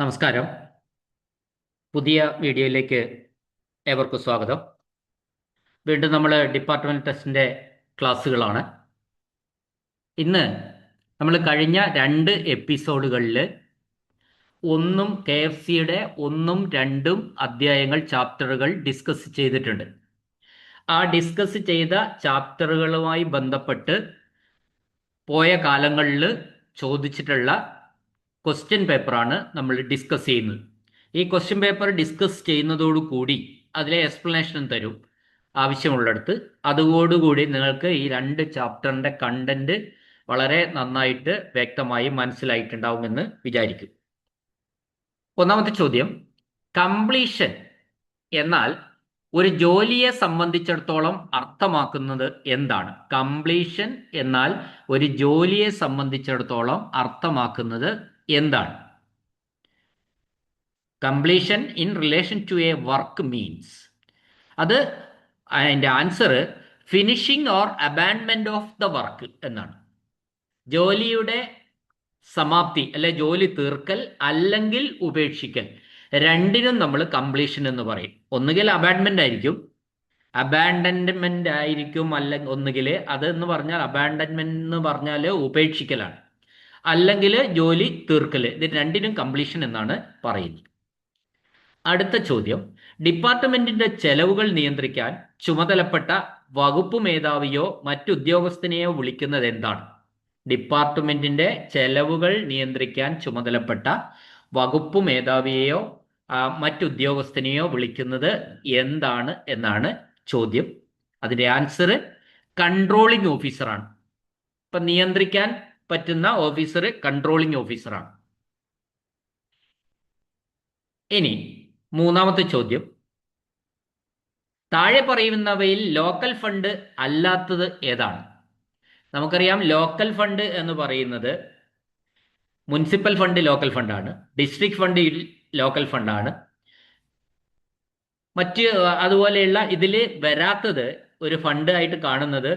നമസ്കാരം. പുതിയ വീഡിയോയിലേക്ക് ഏവർക്കും സ്വാഗതം. വീണ്ടും നമ്മൾ ഡിപ്പാർട്ട്മെന്റ് ടെസ്റ്റിൻ്റെ ക്ലാസ്സുകളാണ്. ഇന്ന് നമ്മൾ കഴിഞ്ഞ 2 എപ്പിസോഡുകളിൽ KFCയുടെ 1-2 അധ്യായങ്ങൾ ചാപ്റ്ററുകൾ ഡിസ്കസ് ചെയ്തിട്ടുണ്ട്. ആ ഡിസ്കസ് ചെയ്ത ചാപ്റ്ററുകളുമായി ബന്ധപ്പെട്ട് പോയ കാലങ്ങളിൽ ചോദിച്ചിട്ടുള്ള ക്വസ്റ്റ്യൻ പേപ്പറാണ് നമ്മൾ ഡിസ്കസ് ചെയ്യുന്നത്. ഈ ക്വസ്റ്റ്യൻ പേപ്പർ ഡിസ്കസ് ചെയ്യുന്നതോടുകൂടി അതിലെ എക്സ്പ്ലനേഷൻ തരും ആവശ്യമുള്ളിടത്ത്. അതോടുകൂടി നിങ്ങൾക്ക് ഈ 2 ചാപ്റ്ററിൻ്റെ കണ്ടന്റ് വളരെ നന്നായിട്ട് വ്യക്തമായി മനസ്സിലായിട്ടുണ്ടാവുമെന്ന് വിചാരിക്കും. ഒന്നാമത്തെ ചോദ്യം, കംപ്ലീഷൻ എന്നാൽ ഒരു ജോലിയെ സംബന്ധിച്ചിടത്തോളം അർത്ഥമാക്കുന്നത് എന്താണ്? കംപ്ലീഷൻ എന്നാൽ ഒരു ജോലിയെ സംബന്ധിച്ചിടത്തോളം അർത്ഥമാക്കുന്നത് എന്താണ്? Completion in relation to a work means, അത് അതിൻ്റെ answer finishing or abandonment of the work എന്നാണ്. ജോലിയുടെ സമാപ്തി അല്ലെ ജോലി തീർക്കൽ അല്ലെങ്കിൽ ഉപേക്ഷിക്കൽ, രണ്ടിനും നമ്മൾ കംപ്ലീഷൻ എന്ന് പറയും. ഒന്നുകിൽ അബാൻഡ്മെന്റ് ആയിരിക്കും അല്ലെങ്കിൽ ഒന്നുകിൽ അതെന്ന് പറഞ്ഞാൽ അബാൻഡൻമെന്റ് എന്ന് പറഞ്ഞാൽ ഉപേക്ഷിക്കലാണ്, അല്ലെങ്കിൽ ജോലി തീർക്കൽ. ഇത് രണ്ടിനും കംപ്ലീഷൻ എന്നാണ് പറയുന്നത്. അടുത്ത ചോദ്യം, ഡിപ്പാർട്ട്മെന്റിന്റെ ചെലവുകൾ നിയന്ത്രിക്കാൻ ചുമതലപ്പെട്ട വകുപ്പ് മേധാവിയോ മറ്റുദ്യോഗസ്ഥനെയോ വിളിക്കുന്നത് എന്താണ്? ഡിപ്പാർട്ട്മെന്റിന്റെ ചെലവുകൾ നിയന്ത്രിക്കാൻ ചുമതലപ്പെട്ട വകുപ്പ് മേധാവിയെയോ മറ്റുദ്യോഗസ്ഥനെയോ വിളിക്കുന്നത് എന്താണ് എന്നാണ് ചോദ്യം. അതിന്റെ ആൻസർ കൺട്രോളിംഗ് ഓഫീസറാണ്. ഇപ്പൊ നിയന്ത്രിക്കാൻ പറ്റുന്ന ഓഫീസർ കൺട്രോളിംഗ് ഓഫീസറാണ്. ഇനി മൂന്നാമത്തെ ചോദ്യം, താഴെ പറയുന്നവയിൽ ലോക്കൽ ഫണ്ട് അല്ലാത്തത് ഏതാണ്? നമുക്കറിയാം ലോക്കൽ ഫണ്ട് എന്ന് പറയുന്നത് മുനിസിപ്പൽ ഫണ്ട് ലോക്കൽ ഫണ്ടാണ്, ഡിസ്ട്രിക്ട് ഫണ്ട് ലോക്കൽ ഫണ്ടാണ്. അതുപോലെയുള്ള ഇതിൽ വരാത്തത് ഒരു ഫണ്ട് ആയിട്ട് കാണുന്നത്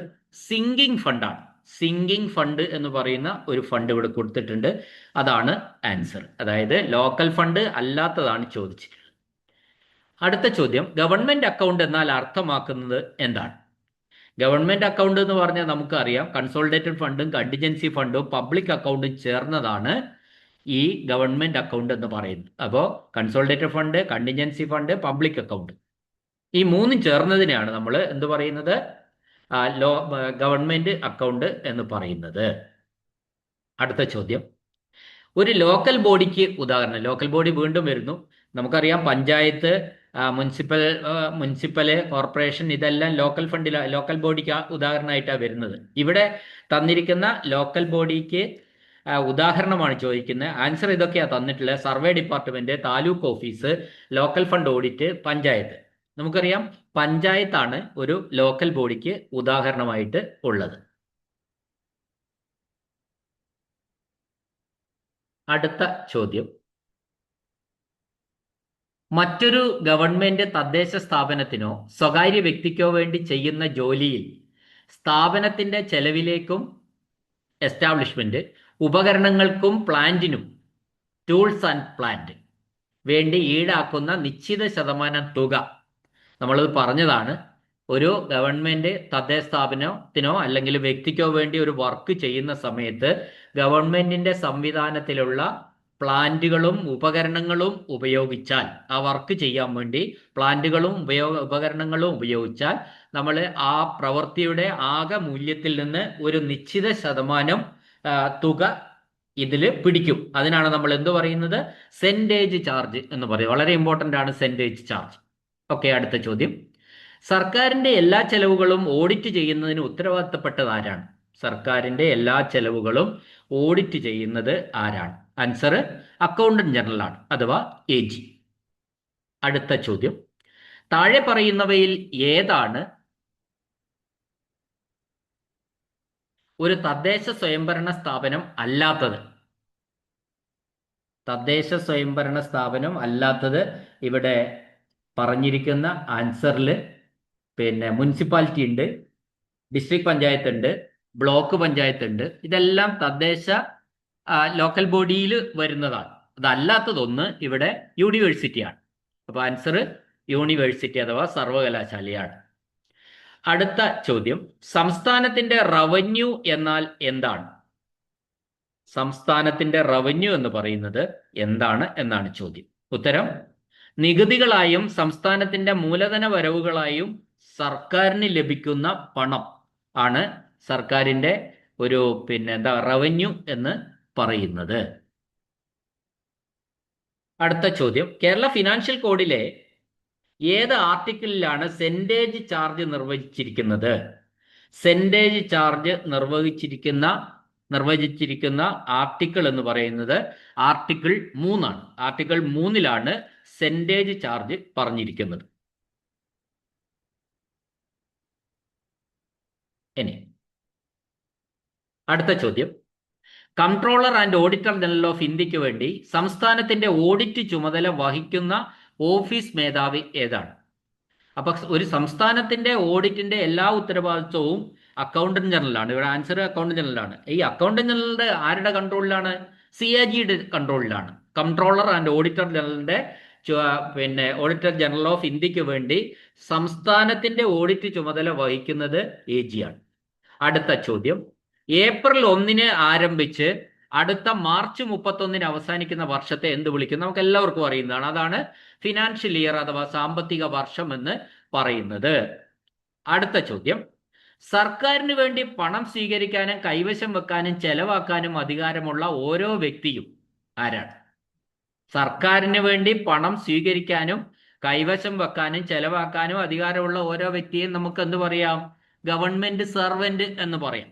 സിങ്കിങ് ഫണ്ടാണ്. സിങ്കിങ് ഫണ്ട് എന്ന് പറയുന്ന ഒരു ഫണ്ട് ഇവിടെ കൊടുത്തിട്ടുണ്ട്, അതാണ് ആൻസർ. അതായത് ലോക്കൽ ഫണ്ട് അല്ലാത്തതാണ് ചോദിച്ചിട്ടുള്ളത്. അടുത്ത ചോദ്യം, ഗവൺമെന്റ് അക്കൗണ്ട് എന്നാൽ അർത്ഥമാക്കുന്നത് എന്താണ്? ഗവൺമെന്റ് അക്കൗണ്ട് എന്ന് പറഞ്ഞാൽ നമുക്കറിയാം കൺസോളിഡേറ്റഡ് ഫണ്ടും കണ്ടിജൻസി ഫണ്ടും പബ്ലിക് അക്കൗണ്ടും ചേർന്നതാണ് ഈ ഗവൺമെന്റ് അക്കൗണ്ട് എന്ന് പറയുന്നത്. അപ്പോൾ consolidated fund, contingency fund, public account, ഈ മൂന്നും ചേർന്നതിനെയാണ് നമ്മൾ എന്ത് പറയുന്നത്? ഗവൺമെന്റ് അക്കൗണ്ട് എന്ന് പറയുന്നത്. അടുത്ത ചോദ്യം, ഒരു ലോക്കൽ ബോഡിക്ക് ഉദാഹരണം. ലോക്കൽ ബോഡി വീണ്ടും വരുന്നു. നമുക്കറിയാം പഞ്ചായത്ത്, മുനിസിപ്പൽ കോർപ്പറേഷൻ, ഇതെല്ലാം ലോക്കൽ ബോഡിക്ക് ഉദാഹരണമായിട്ടാണ് വരുന്നത്. ഇവിടെ തന്നിരിക്കുന്ന ലോക്കൽ ബോഡിക്ക് ഉദാഹരണമാണ് ചോദിക്കുന്നത്. ആൻസർ ഇതൊക്കെയാണ് തന്നിട്ടുള്ളത്: survey department, taluk office, local fund audit, panchayat. നമുക്കറിയാം പഞ്ചായത്താണ് ഒരു ലോക്കൽ ബോഡിക്ക് ഉദാഹരണമായിട്ട് ഉള്ളത്. അടുത്ത ചോദ്യം, മറ്റൊരു ഗവൺമെന്റ് തദ്ദേശ സ്ഥാപനത്തിനോ സ്വകാര്യ വ്യക്തിക്കോ വേണ്ടി ചെയ്യുന്ന ജോലിയിൽ സ്ഥാപനത്തിന്റെ ചെലവിലേക്കും എസ്റ്റാബ്ലിഷ്മെന്റ് ഉപകരണങ്ങൾക്കും പ്ലാന്റിനും ടൂൾസ് ആൻഡ് പ്ലാന്റ് വേണ്ടി ഈടാക്കുന്ന നിശ്ചിത ശതമാനം തുക, നമ്മളത് പറഞ്ഞതാണ്. ഒരു ഗവൺമെന്റ് തദ്ദേശ സ്ഥാപനത്തിനോ അല്ലെങ്കിൽ വ്യക്തിക്കോ വേണ്ടി ഒരു വർക്ക് ചെയ്യുന്ന സമയത്ത് ഗവൺമെന്റിന്റെ സംവിധാനത്തിലുള്ള പ്ലാന്റുകളും ഉപകരണങ്ങളും ഉപയോഗിച്ചാൽ, ആ വർക്ക് ചെയ്യാൻ വേണ്ടി പ്ലാന്റുകളും ഉപകരണങ്ങളും ഉപയോഗിച്ചാൽ നമ്മൾ ആ പ്രവൃത്തിയുടെ ആകെ മൂല്യത്തിൽ നിന്ന് ഒരു നിശ്ചിത ശതമാനം തുക ഇതിൽ പിടിക്കും. അതിനാണ് നമ്മൾ എന്ത് പറയുന്നത്? സെന്റേജ് ചാർജ് എന്ന് പറയും. വളരെ ഇമ്പോർട്ടൻ്റ് ആണ് സെന്റേജ് ചാർജ്. ഓക്കെ, അടുത്ത ചോദ്യം, സർക്കാരിന്റെ എല്ലാ ചെലവുകളും ഓഡിറ്റ് ചെയ്യുന്നതിന് ഉത്തരവാദിത്തപ്പെട്ടത് ആരാണ്? സർക്കാരിന്റെ എല്ലാ ചെലവുകളും ഓഡിറ്റ് ചെയ്യുന്നത് ആരാണ്? ആൻസർ അക്കൗണ്ടന്റ് ജനറൽ ആണ്, അഥവാ AG. അടുത്ത ചോദ്യം, താഴെ പറയുന്നവയിൽ ഏതാണ് ഒരു തദ്ദേശ സ്വയംഭരണ സ്ഥാപനം അല്ലാത്തത്? തദ്ദേശ സ്വയംഭരണ സ്ഥാപനം അല്ലാത്തത് ഇവിടെ പറഞ്ഞിരിക്കുന്ന ആൻസറിൽ മുനിസിപ്പാലിറ്റി ഉണ്ട്, ഡിസ്ട്രിക്ട് പഞ്ചായത്ത് ഉണ്ട്, ബ്ലോക്ക് പഞ്ചായത്ത് ഉണ്ട്. ഇതെല്ലാം തദ്ദേശ ലോക്കൽ ബോഡിയിൽ വരുന്നതാണ്. അതല്ലാത്തതൊന്ന് ഇവിടെ യൂണിവേഴ്സിറ്റിയാണ്. അപ്പോൾ ആൻസർ യൂണിവേഴ്സിറ്റി അഥവാ സർവകലാശാലയാണ്. അടുത്ത ചോദ്യം, സംസ്ഥാനത്തിന്റെ റവന്യൂ എന്നാൽ എന്താണ്? സംസ്ഥാനത്തിന്റെ റവന്യൂ എന്ന് പറയുന്നത് എന്താണ് എന്നാണ് ചോദ്യം. ഉത്തരം, നികുതികളായും സംസ്ഥാനത്തിന്റെ മൂലധന വരവുകളായും സർക്കാരിന് ലഭിക്കുന്ന പണം ആണ് സർക്കാരിന്റെ ഒരു റവന്യൂ എന്ന് പറയുന്നത്. അടുത്ത ചോദ്യം, കേരള ഫിനാൻഷ്യൽ കോഡിലെ ഏത് ആർട്ടിക്കിളിലാണ് സെന്റേജ് ചാർജ് നിർവചിച്ചിരിക്കുന്നത്? സെന്റേജ് ചാർജ് നിർവചിച്ചിരിക്കുന്ന ആർട്ടിക്കിൾ എന്ന് പറയുന്നത് ആർട്ടിക്കിൾ 3 ആണ്. ആർട്ടിക്കിൾ 3 സെന്റേജ് ചാർജ് പറഞ്ഞിരിക്കുന്നത്. ഇനി അടുത്ത ചോദ്യം, comptroller and auditor general of ഇന്ത്യക്ക് വേണ്ടി സംസ്ഥാനത്തിന്റെ ഓഡിറ്റ് ചുമതല വഹിക്കുന്ന ഓഫീസ് മേധാവി ഏതാണ്? അപ്പൊ ഒരു സംസ്ഥാനത്തിന്റെ ഓഡിറ്റിന്റെ എല്ലാ ഉത്തരവാദിത്വവും അക്കൗണ്ടന്റ് ജനറലാണ്. ഇവിടെ ആൻസർ അക്കൗണ്ടന്റ് ജനറലാണ്. ഈ അക്കൗണ്ടന്റ് ജനറലിന്റെ ആരുടെ കൺട്രോളിലാണ്? CAGയുടെ കൺട്രോളിലാണ്. കംട്രോളർ ആൻഡ് ഓഡിറ്റർ ജനറലിന്റെ ഓഡിറ്റർ ജനറൽ ഓഫ് ഇന്ത്യക്ക് വേണ്ടി സംസ്ഥാനത്തിന്റെ ഓഡിറ്റ് ചുമതല വഹിക്കുന്നത് AG ആണ്. അടുത്ത ചോദ്യം, ഏപ്രിൽ 1 ആരംഭിച്ച് അടുത്ത മാർച്ച് 31 അവസാനിക്കുന്ന വർഷത്തെ എന്ത് വിളിക്കും? നമുക്ക് എല്ലാവർക്കും അറിയുന്നതാണ്. അതാണ് ഫിനാൻഷ്യൽ ഇയർ അഥവാ സാമ്പത്തിക വർഷം എന്ന് പറയുന്നത്. അടുത്ത ചോദ്യം, സർക്കാരിന് വേണ്ടി പണം സ്വീകരിക്കാനും കൈവശം വെക്കാനും ചെലവാക്കാനും അധികാരമുള്ള ഓരോ വ്യക്തിയും ആരാണ്? സർക്കാരിന് വേണ്ടി പണം സ്വീകരിക്കാനും കൈവശം വെക്കാനും ചെലവാക്കാനും അധികാരമുള്ള ഓരോ വ്യക്തിയും നമുക്ക് എന്ത് പറയാം? ഗവൺമെന്റ് സെർവന്റ് എന്ന് പറയാം.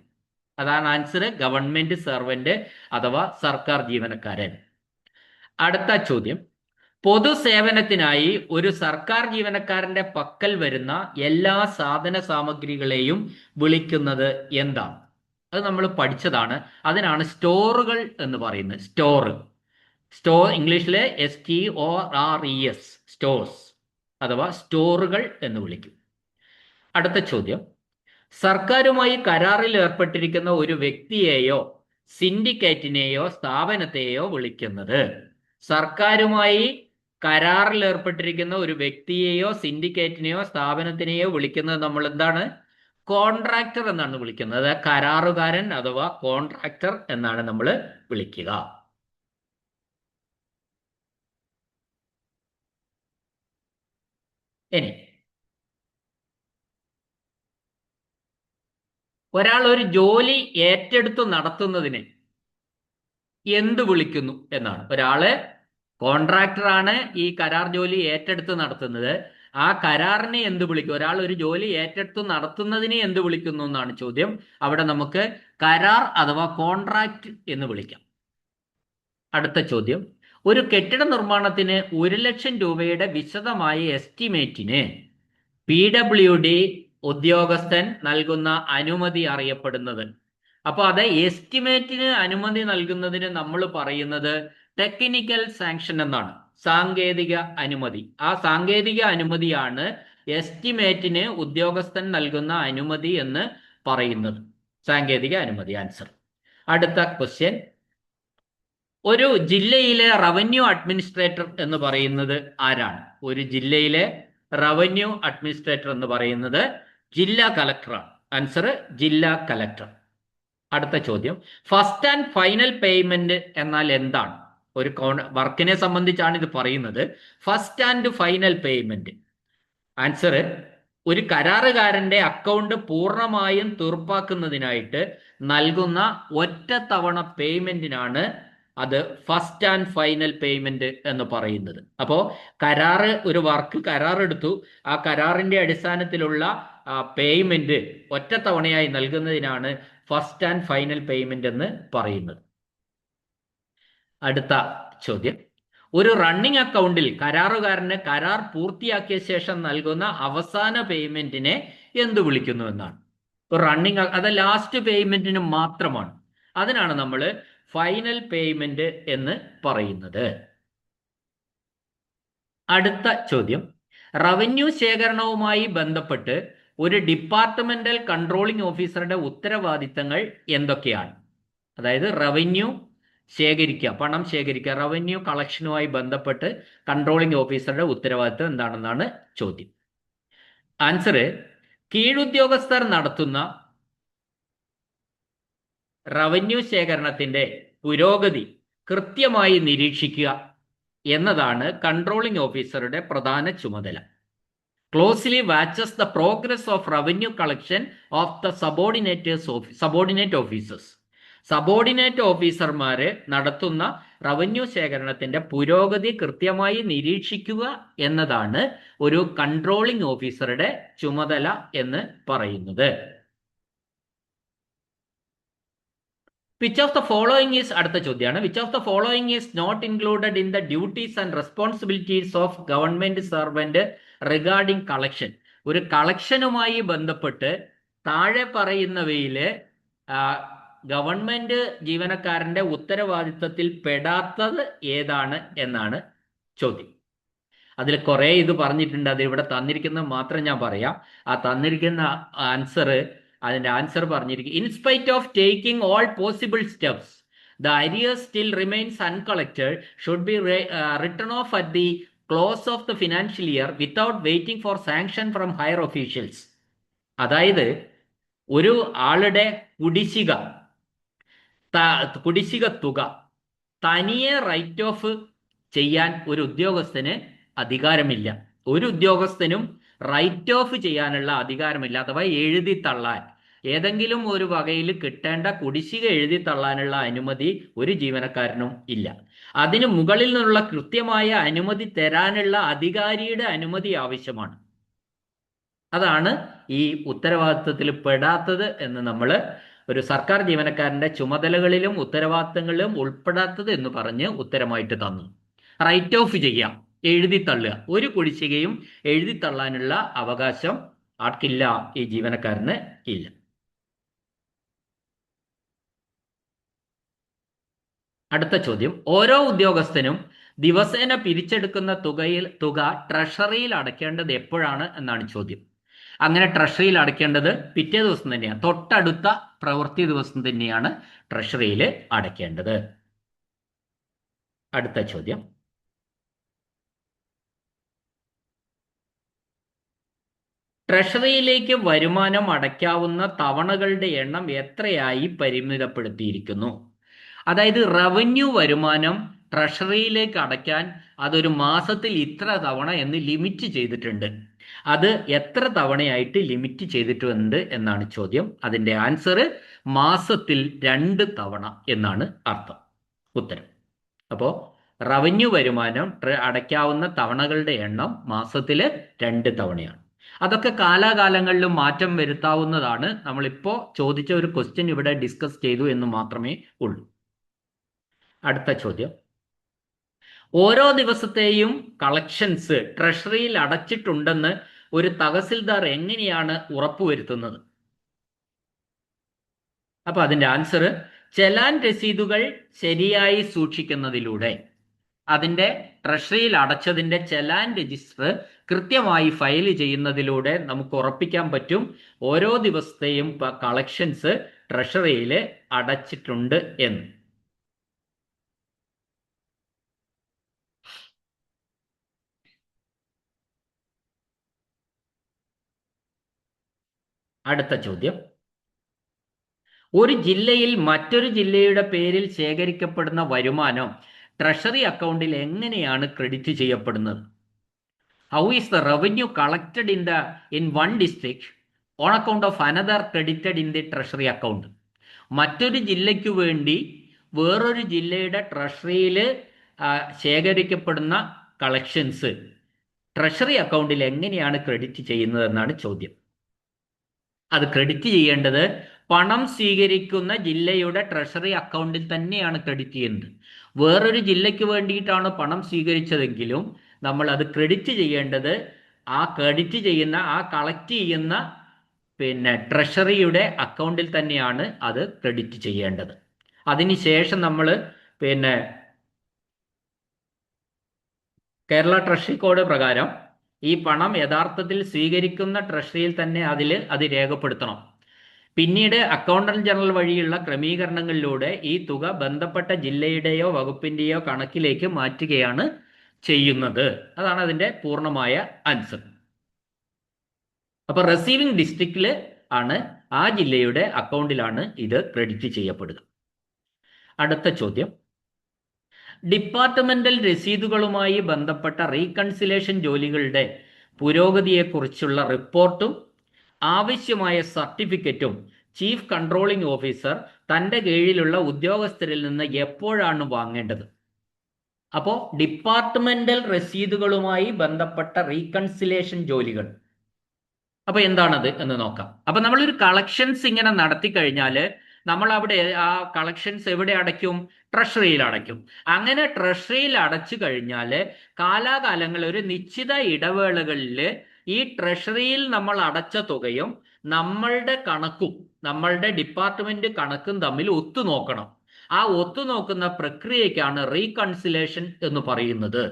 അതാണ് ആൻസർ, ഗവൺമെന്റ് സെർവന്റ് അഥവാ സർക്കാർ ജീവനക്കാരൻ. അടുത്ത ചോദ്യം, പൊതുസേവനത്തിനായി ഒരു സർക്കാർ ജീവനക്കാരന്റെ പക്കൽ വരുന്ന എല്ലാ സാധന സാമഗ്രികളെയും വിളിക്കുന്നത് എന്താണ്? അത് നമ്മൾ പഠിച്ചതാണ്. അതിനാണ് സ്റ്റോറുകൾ എന്ന് പറയുന്നത്. സ്റ്റോർ ഇംഗ്ലീഷിലെ STORES, സ്റ്റോർസ് അഥവാ സ്റ്റോറുകൾ എന്ന് വിളിക്കും. അടുത്ത ചോദ്യം, സർക്കാരുമായി കരാറിൽ ഏർപ്പെട്ടിരിക്കുന്ന ഒരു വ്യക്തിയെയോ സിൻഡിക്കേറ്റിനെയോ സ്ഥാപനത്തെയോ വിളിക്കുന്നത്? സർക്കാരുമായി കരാറിൽ ഏർപ്പെട്ടിരിക്കുന്ന ഒരു വ്യക്തിയെയോ സിൻഡിക്കേറ്റിനെയോ സ്ഥാപനത്തിനെയോ വിളിക്കുന്നത് നമ്മൾ എന്താണ്? കോൺട്രാക്ടർ എന്നാണ് വിളിക്കുന്നത്. കരാറുകാരൻ അഥവാ കോൺട്രാക്ടർ എന്നാണ് നമ്മൾ വിളിക്കുക. ഇനി ഒരാൾ ഒരു ജോലി ഏറ്റെടുത്തു നടത്തുന്നതിന് എന്ത് വിളിക്കുന്നു എന്നാണ്. ഒരാള് കോൺട്രാക്ടറാണ് ഈ കരാർ ജോലി ഏറ്റെടുത്ത് നടത്തുന്നത്. ആ കരാറിനെ എന്ത് വിളിക്കും? ഒരാൾ ഒരു ജോലി ഏറ്റെടുത്ത് നടത്തുന്നതിനെ എന്ത് വിളിക്കുന്നു എന്നാണ് ചോദ്യം. അവിടെ നമുക്ക് കരാർ അഥവാ കോൺട്രാക്ട് എന്ന് വിളിക്കാം. അടുത്ത ചോദ്യം, ഒരു കെട്ടിട നിർമ്മാണത്തിന് 1 ലക്ഷം രൂപയുടെ വിശദമായ എസ്റ്റിമേറ്റിന് PWD ഉദ്യോഗസ്ഥൻ നൽകുന്ന അനുമതി അറിയപ്പെടുന്നത്? അപ്പോൾ അത് എസ്റ്റിമേറ്റിന് അനുമതി നൽകുന്നതിന് നമ്മൾ പറയുന്നത് ടെക്നിക്കൽ സാങ്ഷൻ എന്നാണ്, സാങ്കേതിക അനുമതി. ആ സാങ്കേതിക അനുമതിയാണ് എസ്റ്റിമേറ്റിന് ഉദ്യോഗസ്ഥൻ നൽകുന്ന അനുമതി എന്ന് പറയുന്നത്. സാങ്കേതിക അനുമതി ആൻസർ. അടുത്ത ക്വസ്റ്റ്യൻ, ഒരു ജില്ലയിലെ റവന്യൂ അഡ്മിനിസ്ട്രേറ്റർ എന്ന് പറയുന്നത് ആരാണ്? ഒരു ജില്ലയിലെ റവന്യൂ അഡ്മിനിസ്ട്രേറ്റർ എന്ന് പറയുന്നത് ജില്ലാ കലക്ടറാണ്. ആൻസർ ജില്ലാ കലക്ടർ. അടുത്ത ചോദ്യം, ഫസ്റ്റ് ആൻഡ് ഫൈനൽ പേയ്മെന്റ് എന്നാൽ എന്താണ്? ഒരു വർക്കിനെ സംബന്ധിച്ചാണ് ഇത് പറയുന്നത്. First and final payment answer, ഒരു കരാറുകാരന്റെ അക്കൗണ്ട് പൂർണ്ണമായും തീർപ്പാക്കുന്നതിനായിട്ട് നൽകുന്ന ഒറ്റത്തവണ പേയ്മെന്റിനാണ് അത് ഫസ്റ്റ് ആൻഡ് ഫൈനൽ പേയ്മെന്റ് എന്ന് പറയുന്നത്. അപ്പോൾ ഒരു വർക്ക് കരാറെടുത്തു, ആ കരാറിന്റെ അടിസ്ഥാനത്തിലുള്ള പേയ്മെന്റ് ഒറ്റത്തവണയായി നൽകുന്നതിനാണ് ഫസ്റ്റ് ആൻഡ് ഫൈനൽ പേയ്മെന്റ് എന്ന് പറയുന്നത്. അടുത്ത ചോദ്യം, ഒരു റണ്ണിംഗ് അക്കൗണ്ടിൽ കരാറുകാരന് കരാർ പൂർത്തിയാക്കിയ ശേഷം നൽകുന്ന അവസാന പേയ്മെന്റിനെ എന്ത് വിളിക്കുന്നു എന്നാണ്. റണ്ണിംഗ് അത് ലാസ്റ്റ് പേയ്മെന്റിന് മാത്രമാണ്. അതിനാണ് നമ്മൾ ഫൈനൽ പേയ്മെന്റ് എന്ന് പറയുന്നത്. അടുത്ത ചോദ്യം, റവന്യൂ ശേഖരണവുമായി ബന്ധപ്പെട്ട് ഒരു ഡിപ്പാർട്ട്മെന്റൽ കൺട്രോളിംഗ് ഓഫീസറുടെ ഉത്തരവാദിത്തങ്ങൾ എന്തൊക്കെയാണ്? അതായത് റവന്യൂ ശേഖരിക്കുക, പണം ശേഖരിക്കുക, റവന്യൂ കളക്ഷനുമായി ബന്ധപ്പെട്ട് കൺട്രോളിംഗ് ഓഫീസറുടെ ഉത്തരവാദിത്വം എന്താണെന്നാണ് ചോദ്യം. ആൻസർ, കീഴുദ്യോഗസ്ഥർ നടത്തുന്ന റവന്യൂ ശേഖരണത്തിന്റെ പുരോഗതി കൃത്യമായി നിരീക്ഷിക്കുക എന്നതാണ് കൺട്രോളിംഗ് ഓഫീസറുടെ പ്രധാന ചുമതല. Closely watches the progress of revenue collection of the subordinate officers. Subordinate ഓഫീസർമാര് നടത്തുന്ന റവന്യൂ ശേഖരണത്തിന്റെ പുരോഗതി കൃത്യമായി നിരീക്ഷിക്കുക എന്നതാണ് ഒരു കൺട്രോളിംഗ് ഓഫീസറുടെ ചുമതല എന്ന് പറയുന്നത്. Which of the following is, അടുത്ത ചോദ്യമാണ്, which of the following is not included in the duties and responsibilities of government servant regarding collection. ഒരു കളക്ഷനുമായി ബന്ധപ്പെട്ട് താഴെ പറയുന്നവയില് ഗവൺമെന്റ് ജീവനക്കാരന്റെ ഉത്തരവാദിത്തത്തിൽ പെടാത്തത് ഏതാണ് എന്നാണ് ചോദ്യം. അതിൽ കുറെ ഇത് പറഞ്ഞിട്ടുണ്ട്, അത് ഇവിടെ തന്നിരിക്കുന്നത് മാത്രം ഞാൻ പറയാം. ആ തന്നിരിക്കുന്ന അതിന്റെ ആൻസർ പറഞ്ഞിരിക്കും, in spite of taking all possible steps the arrear still remains uncollected should be written off at the close of the financial year without waiting for sanction from higher officials. അതായത് ഒരു ആളുടെ കുടിശ്ശിക തുക തനിയെ റൈറ്റ് ഓഫ് ചെയ്യാൻ ഒരു ഉദ്യോഗസ്ഥന് അധികാരമില്ല. ഒരു ഉദ്യോഗസ്ഥനും റൈറ്റ് ഓഫ് ചെയ്യാനുള്ള അധികാരമില്ല. അഥവാ എഴുതി തള്ളാൻ, ഏതെങ്കിലും ഒരു വകയിൽ കിട്ടേണ്ട കുടിശ്ശിക എഴുതി തള്ളാനുള്ള അനുമതി ഒരു ജീവനക്കാരനും ഇല്ല. അതിന് മുകളിൽ നിന്നുള്ള കൃത്യമായ അനുമതി തരാനുള്ള അധികാരിയുടെ അനുമതി ആവശ്യമാണ്. അതാണ് ഈ ഉത്തരവാദിത്വത്തിൽ പെടാത്തത് എന്ന് നമ്മൾ ഒരു സർക്കാർ ജീവനക്കാരന്റെ ചുമതലകളിലും ഉത്തരവാദിത്തങ്ങളിലും ഉൾപ്പെടാത്തത് എന്ന് പറഞ്ഞ് ഉത്തരമായിട്ട് തന്നു. റൈറ്റ് ഓഫ് ചെയ്യാം, എഴുതി തള്ളുക, ഒരു കുടിശ്ശികയും എഴുതി തള്ളാനുള്ള അവകാശം ആർക്കില്ല? ഈ ജീവനക്കാരന് ഇല്ല. അടുത്ത ചോദ്യം, ഓരോ ഉദ്യോഗസ്ഥനും ദിവസേന പിരിച്ചെടുക്കുന്ന തുക ട്രഷറിയിൽ അടയ്ക്കേണ്ടത് എപ്പോഴാണ് എന്നാണ് ചോദ്യം. അങ്ങനെ ട്രഷറിയിൽ അടയ്ക്കേണ്ടത് പിറ്റേ ദിവസം തന്നെയാണ്, തൊട്ടടുത്ത പ്രവൃത്തി ദിവസം തന്നെയാണ് ട്രഷറിയിൽ അടയ്ക്കേണ്ടത്. അടുത്ത ചോദ്യം, ട്രഷറിയിലേക്ക് വരുമാനം അടയ്ക്കാവുന്ന തവണകളുടെ എണ്ണം എത്രയായി പരിമിതപ്പെടുത്തിയിരിക്കുന്നു? അതായത് റവന്യൂ വരുമാനം ട്രഷറിയിലേക്ക് അടയ്ക്കാൻ അതൊരു മാസത്തിൽ ഇത്ര തവണ എന്ന് ലിമിറ്റ് ചെയ്തിട്ടുണ്ട്. അത് എത്ര തവണയായിട്ട് ലിമിറ്റ് ചെയ്തിട്ടുണ്ട് എന്നാണ് ചോദ്യം. അതിന്റെ ആൻസർ മാസത്തിൽ 2 തവണ എന്നാണ് അർത്ഥം, ഉത്തരം. അപ്പോൾ റവന്യൂ വരുമാനം അടയ്ക്കാവുന്ന തവണകളുടെ എണ്ണം മാസത്തിൽ 2 തവണയാണ്. അതൊക്കെ കാലാകാലങ്ങളിലും മാറ്റം വരുത്താവുന്നതാണ്. നമ്മളിപ്പോൾ ചോദിച്ച ഒരു ക്വസ്റ്റ്യൻ ഇവിടെ ഡിസ്കസ് ചെയ്തു എന്ന് മാത്രമേ ഉള്ളൂ. അടുത്ത ചോദ്യം, ഓരോ ദിവസത്തെയും കളക്ഷൻസ് ട്രഷറിയിൽ അടച്ചിട്ടുണ്ടെന്ന് ഒരു തഹസിൽദാർ എങ്ങനെയാണ് ഉറപ്പുവരുത്തുന്നത്? അപ്പൊ അതിന്റെ ആൻസർ, ചെലാൻ രസീതുകൾ ശരിയായി സൂക്ഷിക്കുന്നതിലൂടെ, അതിന്റെ ട്രഷറിയിൽ അടച്ചതിന്റെ ചെലാൻ രജിസ്റ്റർ കൃത്യമായി ഫയൽ ചെയ്യുന്നതിലൂടെ നമുക്ക് ഉറപ്പിക്കാൻ പറ്റും ഓരോ ദിവസത്തെയും കളക്ഷൻസ് ട്രഷറിയിൽ അടച്ചിട്ടുണ്ട് എന്ന്. അടുത്ത ചോദ്യം, ഒരു ജില്ലയിൽ മറ്റൊരു ജില്ലയുടെ പേരിൽ ശേഖരിക്കപ്പെടുന്ന വരുമാനം ട്രഷറി അക്കൗണ്ടിൽ എങ്ങനെയാണ് ക്രെഡിറ്റ് ചെയ്യപ്പെടുന്നത്? How is the revenue collected in one district on account of another credited in the treasury account? മറ്റൊരു ജില്ലയ്ക്ക് വേണ്ടി വേറൊരു ജില്ലയുടെ ട്രഷറിയിൽ ശേഖരിക്കപ്പെടുന്ന കളക്ഷൻസ് ട്രഷറി അക്കൗണ്ടിൽ എങ്ങനെയാണ് ക്രെഡിറ്റ് ചെയ്യുന്നതെന്നാണ് ചോദ്യം. അത് ക്രെഡിറ്റ് ചെയ്യേണ്ടത് പണം സ്വീകരിക്കുന്ന ജില്ലയുടെ ട്രഷറി അക്കൗണ്ടിൽ തന്നെയാണ് ക്രെഡിറ്റ് ചെയ്യുന്നത്. വേറൊരു ജില്ലയ്ക്ക് വേണ്ടിയിട്ടാണ് പണം സ്വീകരിച്ചതെങ്കിലും നമ്മൾ അത് ക്രെഡിറ്റ് ചെയ്യേണ്ടത് കളക്ട് ചെയ്യുന്ന ട്രഷറിയുടെ അക്കൗണ്ടിൽ തന്നെയാണ് അത് ക്രെഡിറ്റ് ചെയ്യേണ്ടത്. അതിനുശേഷം നമ്മൾ കേരള ട്രഷറി കോഡ് പ്രകാരം ഈ പണം യഥാർത്ഥത്തിൽ സ്വീകരിക്കുന്ന ട്രഷറിയിൽ തന്നെ അത് രേഖപ്പെടുത്തണം. പിന്നീട് അക്കൗണ്ടന്റ് ജനറൽ വഴിയുള്ള ക്രമീകരണങ്ങളിലൂടെ ഈ തുക ബന്ധപ്പെട്ട ജില്ലയുടെയോ വകുപ്പിന്റെയോ കണക്കിലേക്ക് മാറ്റുകയാണ് ചെയ്യുന്നത്. അതാണ് അതിന്റെ പൂർണ്ണമായ ആൻസർ. അപ്പൊ റിസീവിംഗ് ഡിസ്ട്രിക്റ്റിൽ ആണ്, ആ ജില്ലയുടെ അക്കൗണ്ടിലാണ് ഇത് ക്രെഡിറ്റ് ചെയ്യപ്പെടുക. അടുത്ത ചോദ്യം, ഡിപ്പാർട്ട്മെന്റൽ രസീതുകളുമായി ബന്ധപ്പെട്ട റീകൺസിലേഷൻ ജോലികളുടെ പുരോഗതിയെക്കുറിച്ചുള്ള റിപ്പോർട്ടും ആവശ്യമായ സർട്ടിഫിക്കറ്റും ചീഫ് കൺട്രോളിംഗ് ഓഫീസർ തൻ്റെ കീഴിലുള്ള ഉദ്യോഗസ്ഥരിൽ നിന്ന് എപ്പോഴാണ് വാങ്ങേണ്ടത്? അപ്പോൾ ഡിപ്പാർട്ട്മെന്റൽ രസീതുകളുമായി ബന്ധപ്പെട്ട റീകൺസിലേഷൻ ജോലികൾ, അപ്പൊ എന്താണത് എന്ന് നോക്കാം. അപ്പൊ നമ്മളൊരു കളക്ഷൻസ് ഇങ്ങനെ നടത്തി കഴിഞ്ഞാൽ നമ്മൾ അവിടെ ആ കളക്ഷൻസ് എവിടെ അടയ്ക്കും? ട്രഷറിയിൽ അടയ്ക്കും. അങ്ങനെ ട്രഷറിയിൽ അടച്ചു കഴിഞ്ഞാൽ കാലാകാലങ്ങളിൽ ഒരു നിശ്ചിത ഇടവേളകളിൽ ഈ ട്രഷറിയിൽ നമ്മൾ അടച്ച തുകയും നമ്മളുടെ കണക്കും നമ്മളുടെ ഡിപ്പാർട്ട്മെന്റ് കണക്കും തമ്മിൽ ഒത്തുനോക്കണം. ആ ഒത്തുനോക്കുന്ന പ്രക്രിയയ്ക്കാണ് റീകൺസിലേഷൻ എന്ന് പറയുന്നത്.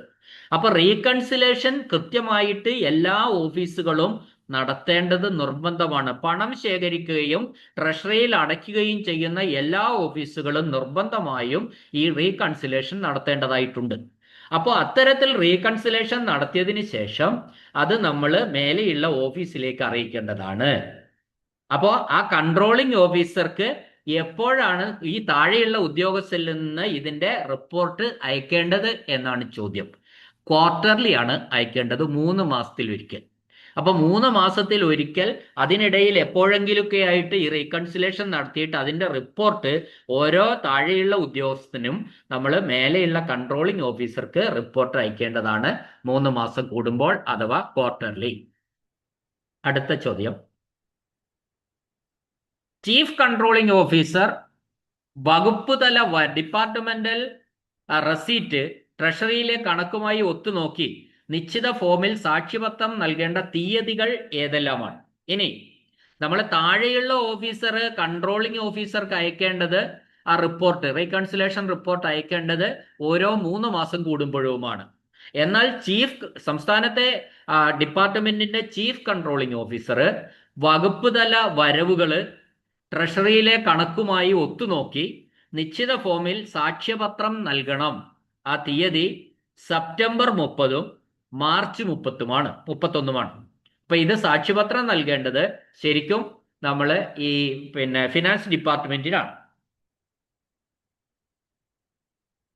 അപ്പൊ റീകൺസിലേഷൻ കൃത്യമായിട്ട് എല്ലാ ഓഫീസുകളും നടത്തേണ്ടത് നിർബന്ധമാണ്. പണം ശേഖരിക്കുകയും ട്രഷറിയിൽ അടയ്ക്കുകയും ചെയ്യുന്ന എല്ലാ ഓഫീസുകളും നിർബന്ധമായും ഈ റീകൺസിലേഷൻ നടത്തേണ്ടതായിട്ടുണ്ട്. അപ്പോൾ അത്തരത്തിൽ റീകൺസിലേഷൻ നടത്തിയതിന് ശേഷം അത് നമ്മൾ മേലെയുള്ള ഓഫീസിലേക്ക് അറിയിക്കേണ്ടതാണ്. അപ്പോൾ ആ കൺട്രോളിംഗ് ഓഫീസർക്ക് എപ്പോഴാണ് ഈ താഴെയുള്ള ഉദ്യോഗസ്ഥരിൽ നിന്ന് ഇതിന്റെ റിപ്പോർട്ട് അയക്കേണ്ടത് എന്നാണ് ചോദ്യം. ക്വാർട്ടർലി ആണ് അയക്കേണ്ടത്, 3 മാസത്തിൽ ഒരിക്കൽ. അപ്പൊ 3 മാസത്തിൽ ഒരിക്കൽ അതിനിടയിൽ എപ്പോഴെങ്കിലുമൊക്കെ ആയിട്ട് ഈ റീകൺസിലേഷൻ നടത്തിയിട്ട് അതിന്റെ റിപ്പോർട്ട് ഓരോ താഴെയുള്ള ഉദ്യോഗസ്ഥനും നമ്മൾ മേലെയുള്ള കൺട്രോളിംഗ് ഓഫീസർക്ക് റിപ്പോർട്ട് അയക്കേണ്ടതാണ് 3 മാസം കൂടുമ്പോൾ അഥവാ ക്വാർട്ടർലി. അടുത്ത ചോദ്യം, ചീഫ് കൺട്രോളിംഗ് ഓഫീസർ വകുപ്പ് തല ഡിപ്പാർട്ട്മെന്റൽ റെസീറ്റ് ട്രഷറിയിലെ കണക്കുമായി ഒത്തുനോക്കി നിശ്ചിത ഫോമിൽ സാക്ഷ്യപത്രം നൽകേണ്ട തീയതികൾ ഏതെല്ലാമാണ്? ഇനി നമ്മൾ താഴെയുള്ള ഓഫീസർ കൺട്രോളിംഗ് ഓഫീസർക്ക് അയക്കേണ്ടത് ആ റിപ്പോർട്ട്, റീകൺസിലേഷൻ റിപ്പോർട്ട് അയക്കേണ്ടത് ഓരോ 3 മാസം കൂടുമ്പോഴുമാണ്. എന്നാൽ സംസ്ഥാനത്തെ ഡിപ്പാർട്ട്മെന്റിന്റെ ചീഫ് കൺട്രോളിംഗ് ഓഫീസർ വകുപ്പ് തല വരവുകൾ ട്രഷറിയിലെ കണക്കുമായി ഒത്തുനോക്കി നിശ്ചിത ഫോമിൽ സാക്ഷ്യപത്രം നൽകണം. ആ തീയതി സെപ്റ്റംബർ 30-ഉം മാർച്ച് 31-മാണ്. അപ്പൊ ഇത് സാക്ഷ്യപത്രം നൽകേണ്ടത് ശരിക്കും നമ്മൾ ഈ ഫിനാൻസ് ഡിപ്പാർട്ട്മെന്റിനാണ്.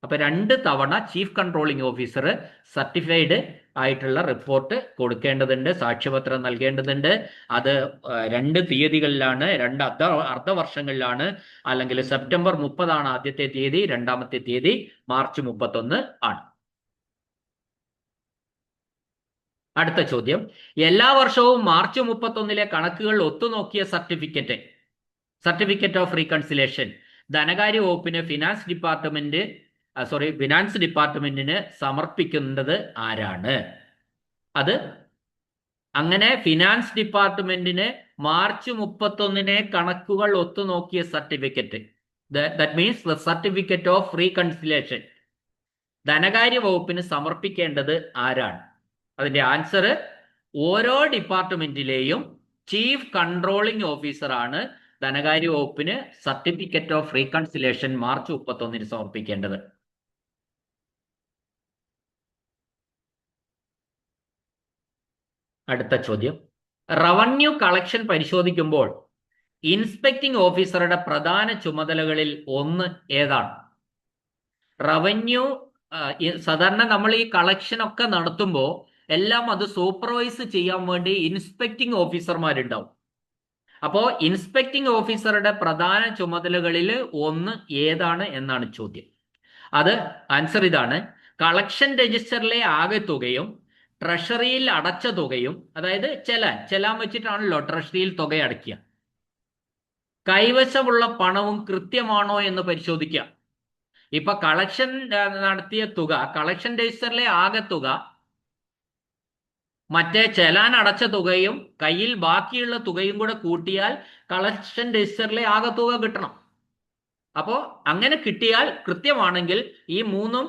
അപ്പൊ 2 തവണ ചീഫ് കൺട്രോളിംഗ് ഓഫീസർ സർട്ടിഫൈഡ് ആയിട്ടുള്ള റിപ്പോർട്ട് കൊടുക്കേണ്ടതുണ്ട്, സാക്ഷ്യപത്രം നൽകേണ്ടതുണ്ട്. അത് 2 തീയതികളിലാണ്, 2 അർദ്ധവർഷങ്ങളിലാണ്. അല്ലെങ്കിൽ സെപ്റ്റംബർ 30 ആദ്യത്തെ തീയതി, രണ്ടാമത്തെ തീയതി മാർച്ച് 31 ആണ്. അടുത്ത ചോദ്യം, എല്ലാ വർഷവും മാർച്ച് 31-ലെ കണക്കുകൾ ഒത്തുനോക്കിയ സർട്ടിഫിക്കറ്റ് ഓഫ് റീകൺസിലേഷൻ ധനകാര്യ വകുപ്പിന് ഫിനാൻസ് ഡിപ്പാർട്ട്മെന്റിന് സമർപ്പിക്കുന്നത് ആരാണ്? അത് അങ്ങനെ ഫിനാൻസ് ഡിപ്പാർട്ട്മെന്റിന് മാർച്ച് 31-നെ കണക്കുകൾ ഒത്തുനോക്കിയ certificate, that means the certificate of reconciliation ധനകാര്യ വകുപ്പിന് സമർപ്പിക്കേണ്ടത് ആരാണ്? അതിന്റെ ആൻസർ ഓരോ ഡിപ്പാർട്ട്മെന്റിലെയും ചീഫ് കൺട്രോളിംഗ് ഓഫീസറാണ് ധനകാര്യ വകുപ്പിന് സർട്ടിഫിക്കറ്റ് ഓഫ് റീകൺസിലേഷൻ മാർച്ച് 31-ന് സമർപ്പിക്കേണ്ടത്. അടുത്ത ചോദ്യം, റവന്യൂ കളക്ഷൻ പരിശോധിക്കുമ്പോൾ ഇൻസ്പെക്ടിംഗ് ഓഫീസറുടെ പ്രധാന ചുമതലകളിൽ ഒന്ന് ഏതാണ്? റവന്യൂ സാധാരണ നമ്മൾ ഈ കളക്ഷൻ ഒക്കെ നടത്തുമ്പോൾ എല്ലാം അത് സൂപ്പർവൈസ് ചെയ്യാൻ വേണ്ടി ഇൻസ്പെക്ടിംഗ് ഓഫീസർമാരുണ്ടാവും. അപ്പോൾ ഇൻസ്പെക്ടിംഗ് ഓഫീസറുടെ പ്രധാന ചുമതലകളിൽ ഒന്ന് ഏതാണ് എന്നാണ് ചോദ്യം. അത് ആൻസർ ഇതാണ്, കളക്ഷൻ രജിസ്റ്ററിലെ ആകെ തുകയും ട്രഷറിയിൽ അടച്ച തുകയും, അതായത് ചെലാൻ വെച്ചിട്ടാണല്ലോ ട്രഷറിയിൽ തുക അടയ്ക്കുക, കൈവശമുള്ള പണവും കൃത്യമാണോ എന്ന് പരിശോധിക്കുക. ഇപ്പൊ കളക്ഷൻ നടത്തിയ തുക, കളക്ഷൻ രജിസ്റ്ററിലെ ആകെ തുക, മറ്റേ ചെലാൻ അടച്ച തുകയും കയ്യിൽ ബാക്കിയുള്ള തുകയും കൂടെ കൂട്ടിയാൽ കളക്ഷൻ രജിസ്റ്ററിലെ ആകെ തുക കിട്ടണം. അപ്പോൾ അങ്ങനെ കിട്ടിയാൽ കൃത്യമാണെങ്കിൽ ഈ 3ഉം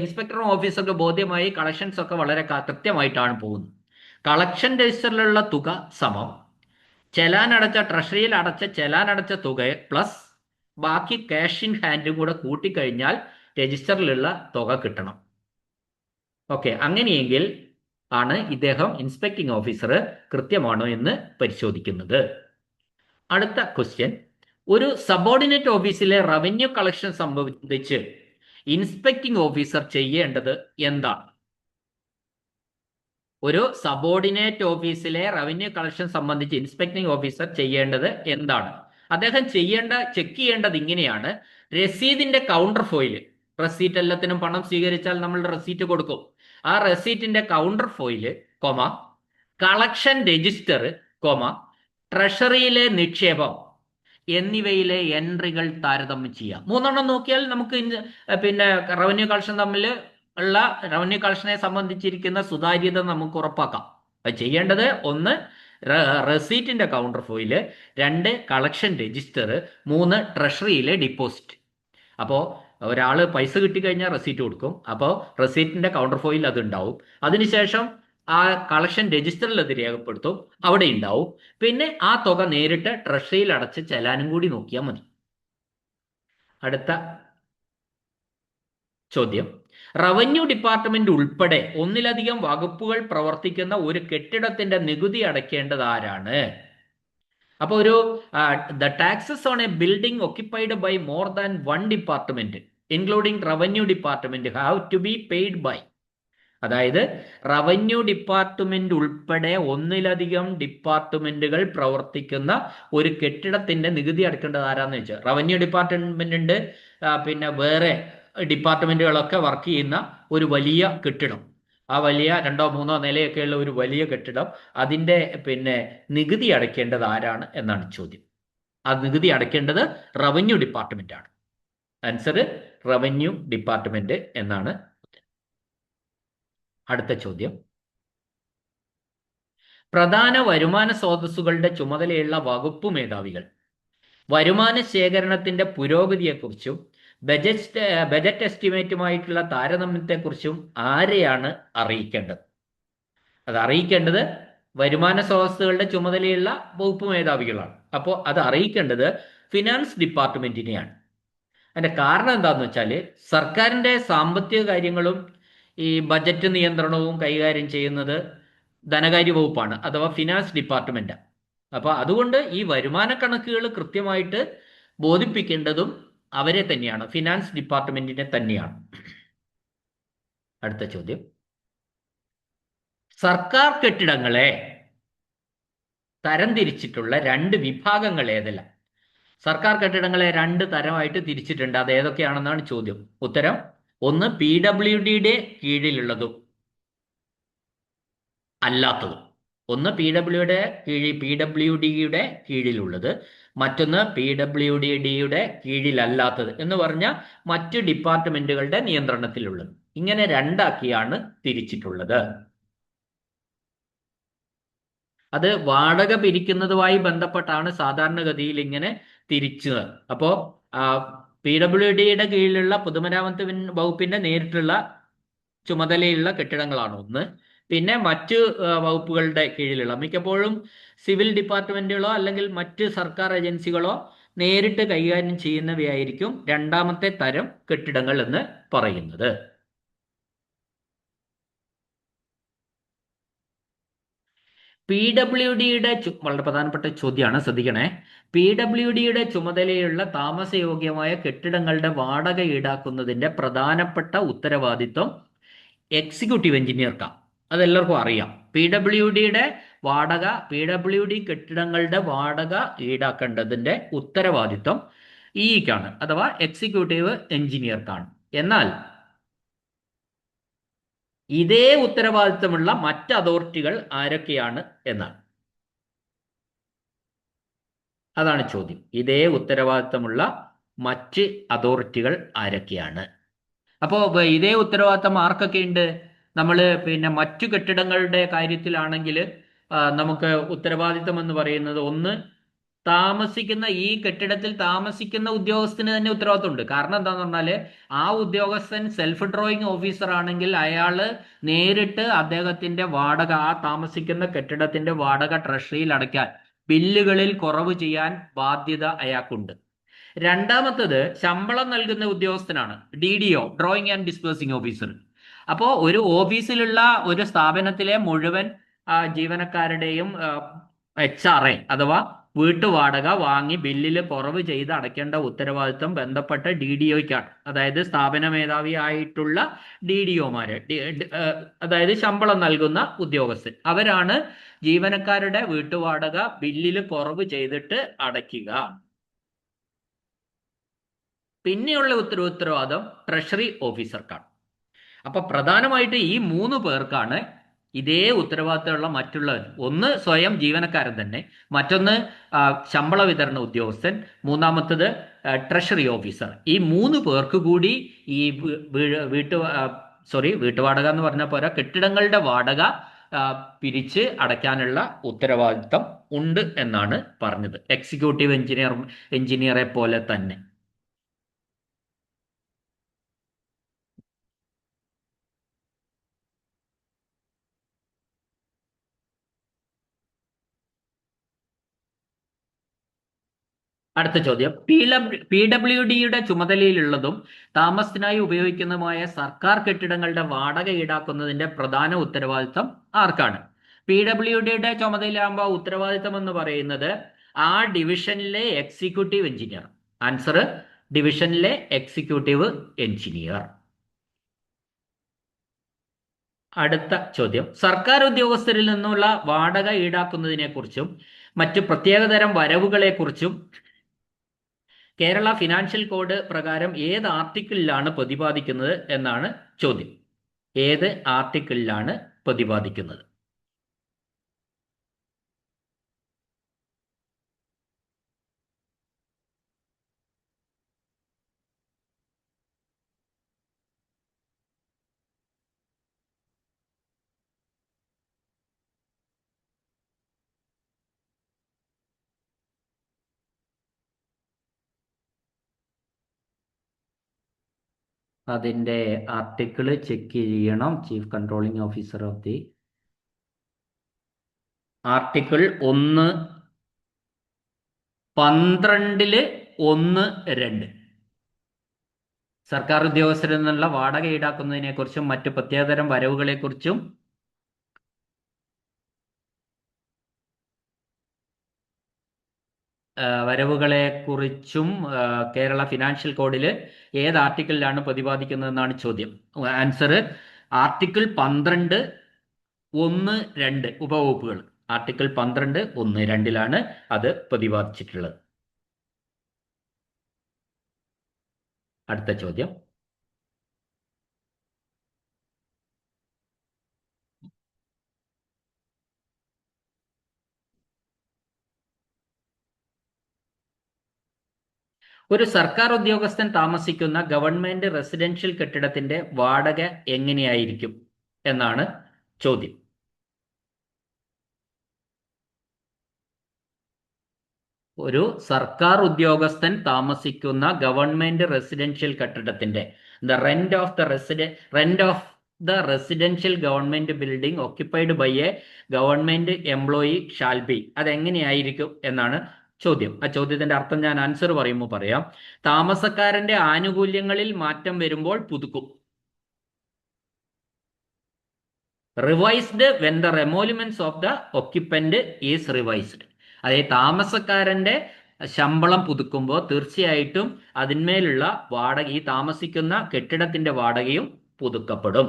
ഇൻസ്പെക്ടറും ഓഫീസർക്ക് ബോധ്യമായി കളക്ഷൻസ് ഒക്കെ വളരെ കൃത്യമായിട്ടാണ് പോകുന്നത്. കളക്ഷൻ രജിസ്റ്ററിലുള്ള തുക സമം ട്രഷറിയിൽ അടച്ച ചെലാൻ അടച്ച തുക പ്ലസ് ബാക്കി ക്യാഷ് ഇൻ ഹാൻഡും കൂടെ കൂട്ടിക്കഴിഞ്ഞാൽ രജിസ്റ്ററിലുള്ള തുക കിട്ടണം. ഓക്കെ, അങ്ങനെയെങ്കിൽ ആണ് ഇദ്ദേഹം ഇൻസ്പെക്ടിംഗ് ഓഫീസർ കൃത്യമാണോ എന്ന് പരിശോധിക്കുന്നത്. അടുത്ത ക്വസ്റ്റ്യൻ, ഒരു സബോർഡിനേറ്റ് ഓഫീസിലെ റവന്യൂ കളക്ഷൻ സംബന്ധിച്ച് ഇൻസ്പെക്ടിംഗ് ഓഫീസർ ചെയ്യേണ്ടത് എന്താണ്? ഒരു സബോർഡിനേറ്റ് ഓഫീസിലെ റവന്യൂ കളക്ഷൻ സംബന്ധിച്ച് ഇൻസ്പെക്ടിംഗ് ഓഫീസർ ചെയ്യേണ്ടത് എന്താണ്? അദ്ദേഹം ചെക്ക് ചെയ്യേണ്ടത് ഇങ്ങനെയാണ്: രസീതിന്റെ കൗണ്ടർ ഫോയിൽ, റെസീറ്റ് എല്ലാത്തിനും പണം സ്വീകരിച്ചാൽ നമ്മൾ റെസീറ്റ് കൊടുക്കും, ആ റെസീറ്റിന്റെ കൗണ്ടർ ഫോയില്, കളക്ഷൻ രജിസ്റ്റർ, ട്രഷറിയിലെ നിക്ഷേപം എന്നിവയിലെ എൻട്രികൾ താരതമ്യം ചെയ്യാം. മൂന്നെണ്ണം നോക്കിയാൽ നമുക്ക് പിന്നെ റവന്യൂ കളക്ഷൻ തമ്മിൽ ഉള്ള റവന്യൂ കളക്ഷനെ സംബന്ധിച്ചിരിക്കുന്ന സുതാര്യത നമുക്ക് ഉറപ്പാക്കാം. അത് ചെയ്യേണ്ടത്: 1 റെസീറ്റിന്റെ കൗണ്ടർ ഫോയില്, 2 കളക്ഷൻ രജിസ്റ്റർ, 3 ട്രഷറിയിലെ ഡിപ്പോസിറ്റ്. അപ്പോൾ ഒരാൾ പൈസ കിട്ടിക്കഴിഞ്ഞാൽ റെസീറ്റ് കൊടുക്കും, അപ്പോൾ റെസീറ്റിന്റെ കൗണ്ടർ ഫോയിൽ അത് ഉണ്ടാവും. അതിനുശേഷം ആ കളക്ഷൻ രജിസ്റ്ററിൽ അത് രേഖപ്പെടുത്തും, അവിടെ ഉണ്ടാവും. പിന്നെ ആ തുക നേരിട്ട് ട്രഷറിയിൽ അടച്ച് ചെലാനും കൂടി നോക്കിയാൽ മതി. അടുത്ത ചോദ്യം, റവന്യൂ ഡിപ്പാർട്ട്മെന്റ് ഉൾപ്പെടെ ഒന്നിലധികം വകുപ്പുകൾ പ്രവർത്തിക്കുന്ന ഒരു കെട്ടിടത്തിന്റെ നികുതി അടയ്ക്കേണ്ടത് ആരാണ്? അപ്പോൾ ഒരു the taxes on a building occupied by more than 1 department including revenue department have to be paid by, അതായത് റവന്യൂ ഡിപ്പാർട്ട്മെന്റ് ഉൾപ്പെടെ ഒന്നിലധികം ഡിപ്പാർട്ട്മെന്റുകൾ പ്രവർത്തിക്കുന്ന ഒരു കെട്ടിടത്തിന്റെ നികുതി അടക്കേണ്ടത് ആരാന്ന് വെച്ചാൽ, റവന്യൂ ഡിപ്പാർട്ട്മെന്റ് ഉണ്ട്, പിന്നെ വേറെ ഡിപ്പാർട്ട്മെന്റുകളൊക്കെ വർക്ക് ചെയ്യുന്ന ഒരു വലിയ കെട്ടിടം, ആ വലിയ 2ഓ 3ഓ നിലയൊക്കെയുള്ള ഒരു വലിയ കെട്ടിടം, അതിന്റെ പിന്നെ നികുതി അടയ്ക്കേണ്ടത് ആരാണ് എന്നാണ് ചോദ്യം. ആ നികുതി അടയ്ക്കേണ്ടത് റവന്യൂ ഡിപ്പാർട്ട്മെന്റ് ആണ്. ആൻസർ റവന്യൂ ഡിപ്പാർട്ട്മെന്റ് എന്നാണ്. അടുത്ത ചോദ്യം, പ്രധാന വരുമാന സ്രോതസ്സുകളുടെ ചുമതലയുള്ള വകുപ്പ് മേധാവികൾ വരുമാന ശേഖരണത്തിന്റെ പുരോഗതിയെക്കുറിച്ചും ബജറ്റ് എസ്റ്റിമേറ്റുമായിട്ടുള്ള താരതമ്യത്തെക്കുറിച്ചും ആരെയാണ് അറിയിക്കേണ്ടത്? അത് അറിയിക്കേണ്ടത് വരുമാന സ്രോതസ്സുകളുടെ ചുമതലയുള്ള വകുപ്പ് മേധാവികളാണ്. അപ്പോൾ അത് അറിയിക്കേണ്ടത് ഫിനാൻസ് ഡിപ്പാർട്ട്മെന്റിനെയാണ്. അതിന്റെ കാരണം എന്താണെന്ന് വെച്ചാൽ, സർക്കാരിന്റെ സാമ്പത്തിക കാര്യങ്ങളും ഈ ബജറ്റ് നിയന്ത്രണവും കൈകാര്യം ചെയ്യുന്നത് ധനകാര്യ വകുപ്പാണ്, അഥവാ ഫിനാൻസ് ഡിപ്പാർട്ട്മെന്റ്. അപ്പോൾ അതുകൊണ്ട് ഈ വരുമാന കണക്കുകൾ കൃത്യമായിട്ട് ബോധിപ്പിക്കേണ്ടതും അവരെ തന്നെയാണ്, ഫിനാൻസ് ഡിപ്പാർട്ട്മെന്റിനെ തന്നെയാണ്. അടുത്ത ചോദ്യം, സർക്കാർ കെട്ടിടങ്ങളെ തരംതിരിച്ചിട്ടുള്ള 2 വിഭാഗങ്ങൾ ഏതെല്ലാം? സർക്കാർ കെട്ടിടങ്ങളെ 2 തരമായിട്ട് തിരിച്ചിട്ടുണ്ട്, അത് ഏതൊക്കെയാണെന്നാണ് ചോദ്യം. ഉത്തരം: 1 PWDയുടെ കീഴിലുള്ളതും അല്ലാത്തതും. 1 PWDയുടെ കീഴിലുള്ളത്, മറ്റൊന്ന് PWDയുടെ കീഴിലല്ലാത്തത് എന്ന് പറഞ്ഞാൽ മറ്റ് ഡിപ്പാർട്ട്മെന്റുകളുടെ നിയന്ത്രണത്തിലുള്ളത്. ഇങ്ങനെ 2 ആക്കിയാണ് തിരിച്ചിട്ടുള്ളത്. അത് വാടക പിരിക്കുന്നതുമായി ബന്ധപ്പെട്ടാണ് സാധാരണഗതിയിൽ ഇങ്ങനെ തിരിച്ചത്. അപ്പോൾ PWDയുടെ കീഴിലുള്ള പൊതുമരാമത്ത് വകുപ്പിന്റെ നേരിട്ടുള്ള ചുമതലയുള്ള കെട്ടിടങ്ങളാണ് 1. പിന്നെ മറ്റ് വകുപ്പുകളുടെ കീഴിലുള്ള, മിക്കപ്പോഴും സിവിൽ ഡിപ്പാർട്ട്മെന്റുകളോ അല്ലെങ്കിൽ മറ്റ് സർക്കാർ ഏജൻസികളോ നേരിട്ട് കൈകാര്യം ചെയ്യുന്നവയായിരിക്കും 2ാമത്തെ തരം കെട്ടിടങ്ങൾ എന്ന് പറയുന്നത്. PWDയുടെ വളരെ പ്രധാനപ്പെട്ട ചോദ്യമാണ്, ശ്രദ്ധിക്കണേ. PWDയുടെ ചുമതലയുള്ള താമസയോഗ്യമായ കെട്ടിടങ്ങളുടെ വാടക ഈടാക്കുന്നതിന്റെ പ്രധാനപ്പെട്ട ഉത്തരവാദിത്വം എക്സിക്യൂട്ടീവ് എഞ്ചിനീയർക്കാണ്. അതെല്ലാവർക്കും അറിയാം. PWD കെട്ടിടങ്ങളുടെ വാടക ഈടാക്കേണ്ടതിന്റെ ഉത്തരവാദിത്വം ഇക്കാണ്, അഥവാ എക്സിക്യൂട്ടീവ് എഞ്ചിനീയർക്കാണ്. എന്നാൽ ഇതേ ഉത്തരവാദിത്വമുള്ള മറ്റ് അതോറിറ്റികൾ ആരൊക്കെയാണ് എന്നാണ്, അതാണ് ചോദ്യം. ഇതേ ഉത്തരവാദിത്വമുള്ള മറ്റ് അതോറിറ്റികൾ ആരൊക്കെയാണ്? അപ്പോൾ ഇതേ ഉത്തരവാദിത്വം ആർക്കൊക്കെ ഉണ്ട്? നമ്മൾ പിന്നെ മറ്റു കെട്ടിടങ്ങളുടെ കാര്യത്തിലാണെങ്കിൽ നമുക്ക് ഉത്തരവാദിത്വം എന്ന് പറയുന്നത്, 1 താമസിക്കുന്ന ഈ കെട്ടിടത്തിൽ താമസിക്കുന്ന ഉദ്യോഗസ്ഥന് തന്നെ ഉത്തരവാദിത്വമുണ്ട്. കാരണം എന്താന്ന് പറഞ്ഞാൽ, ആ ഉദ്യോഗസ്ഥൻ സെൽഫ് ഡ്രോയിങ് ഓഫീസർ ആണെങ്കിൽ അയാൾ നേരിട്ട് അദ്ദേഹത്തിന്റെ വാടക, ആ താമസിക്കുന്ന കെട്ടിടത്തിന്റെ വാടക ട്രഷറിയിൽ അടയ്ക്കാൻ ബില്ലുകളിൽ കുറവ് ചെയ്യാൻ ബാധ്യത അയാൾക്കുണ്ട്. രണ്ടാമത്തത് ശമ്പളം നൽകുന്ന ഉദ്യോഗസ്ഥനാണ്, DDO, drawing and dispersing officer. അപ്പോൾ ഒരു ഓഫീസിലുള്ള ഒരു സ്ഥാപനത്തിലെ മുഴുവൻ ജീവനക്കാരുടെയും HRA അഥവാ വീട്ടുവാടക വാങ്ങി ബില്ലിൽ കുറവ് ചെയ്ത് അടയ്ക്കേണ്ട ഉത്തരവാദിത്വം ബന്ധപ്പെട്ട DDOയ്ക്കാണ്. അതായത് സ്ഥാപന മേധാവി ആയിട്ടുള്ള DDOമാര്, അതായത് ശമ്പളം നൽകുന്ന ഉദ്യോഗസ്ഥൻ, അവരാണ് ജീവനക്കാരുടെ വീട്ടുവാടക ബില്ലിൽ കുറവ് ചെയ്തിട്ട് അടയ്ക്കുക. പിന്നെയുള്ള ഉത്തരവാദിത്വം ട്രഷറി ഓഫീസർക്കാണ്. അപ്പൊ പ്രധാനമായിട്ട് ഈ 3 പേർക്കാണ് ഇതേ ഉത്തരവാദിത്തമുള്ള മറ്റുള്ളവർ. ഒന്ന് സ്വയം ജീവനക്കാരൻ തന്നെ, മറ്റൊന്ന് ശമ്പള വിതരണ ഉദ്യോഗസ്ഥൻ, മൂന്നാമത്തത് ട്രഷറി ഓഫീസർ. ഈ 3 പേർക്ക് കൂടി ഈ വീട്ടുവാടക എന്ന് പറഞ്ഞ പോരാ, കെട്ടിടങ്ങളുടെ വാടക പിരിച്ച് അടയ്ക്കാനുള്ള ഉത്തരവാദിത്തം ഉണ്ട് എന്നാണ് പറഞ്ഞത്, എക്സിക്യൂട്ടീവ് എഞ്ചിനീയറെ പോലെ തന്നെ. അടുത്ത ചോദ്യം, PWDയുടെ ചുമതലയിലുള്ളതും താമസത്തിനായി ഉപയോഗിക്കുന്നതുമായ സർക്കാർ കെട്ടിടങ്ങളുടെ വാടക ഈടാക്കുന്നതിന്റെ പ്രധാന ഉത്തരവാദിത്തം ആർക്കാണ്? PWDയുടെ ചുമതലയാകുമ്പോൾ ഉത്തരവാദിത്തം എന്ന് പറയുന്നത് ആ ഡിവിഷനിലെ എക്സിക്യൂട്ടീവ് എഞ്ചിനീയർ. ആൻസർ ഡിവിഷനിലെ എക്സിക്യൂട്ടീവ് എഞ്ചിനീയർ. അടുത്ത ചോദ്യം, സർക്കാർ ഉദ്യോഗസ്ഥരിൽ നിന്നുള്ള വാടക ഈടാക്കുന്നതിനെ കുറിച്ചും മറ്റു പ്രത്യേകതരം വരവുകളെ കുറിച്ചും കേരള ഫിനാൻഷ്യൽ കോഡ് പ്രകാരം ഏത് ആർട്ടിക്കിളിലാണ് പ്രതിപാദിക്കുന്നത് എന്നാണ് ചോദ്യം. ഏത് ആർട്ടിക്കിളിലാണ് പ്രതിപാദിക്കുന്നത്? അതിന്റെ ആർട്ടിക്കിള് ചെക്ക് ചെയ്യണം. Chief controlling officer of the article 1(12)(1)(2) സർക്കാർ ഉദ്യോഗസ്ഥരിൽ നിന്നുള്ള വാടക ഈടാക്കുന്നതിനെ കുറിച്ചും മറ്റു പ്രത്യേകതരം വരവുകളെ കുറിച്ചും കേരള ഫിനാൻഷ്യൽ കോഡിൽ ഏത് ആർട്ടിക്കിളിലാണ് പ്രതിപാദിക്കുന്നതെന്നാണ് ചോദ്യം. Answer article 12(1)(2) ഉപവകുപ്പുകൾ. ആർട്ടിക്കിൾ 12(1)(2)ലാണ് അത് പ്രതിപാദിച്ചിട്ടുള്ളത്. അടുത്ത ചോദ്യം, ഒരു സർക്കാർ ഉദ്യോഗസ്ഥൻ താമസിക്കുന്ന ഗവൺമെന്റ് റെസിഡൻഷ്യൽ കെട്ടിടത്തിന്റെ വാടക എങ്ങനെയായിരിക്കും എന്നാണ് ചോദ്യം. ഒരു സർക്കാർ ഉദ്യോഗസ്ഥൻ താമസിക്കുന്ന ഗവൺമെന്റ് റെസിഡൻഷ്യൽ കെട്ടിടത്തിന്റെ rent of the residential government building occupied by a government employee shall be, അതെങ്ങനെയായിരിക്കും എന്നാണ് ചോദ്യം. ആ ചോദ്യത്തിന്റെ അർത്ഥം ഞാൻ ആൻസർ പറയുമ്പോൾ പറയാം. താമസക്കാരന്റെ ആനുകൂല്യങ്ങളിൽ മാറ്റം വരുമ്പോൾ പുതുക്കും. Revised when the emoluments of the occupant is revised. അതായത് താമസക്കാരന്റെ ശമ്പളം പുതുക്കുമ്പോൾ തീർച്ചയായിട്ടും അതിന്മേലുള്ള വാടക, ഈ താമസിക്കുന്ന കെട്ടിടത്തിന്റെ വാടകയും പുതുക്കപ്പെടും.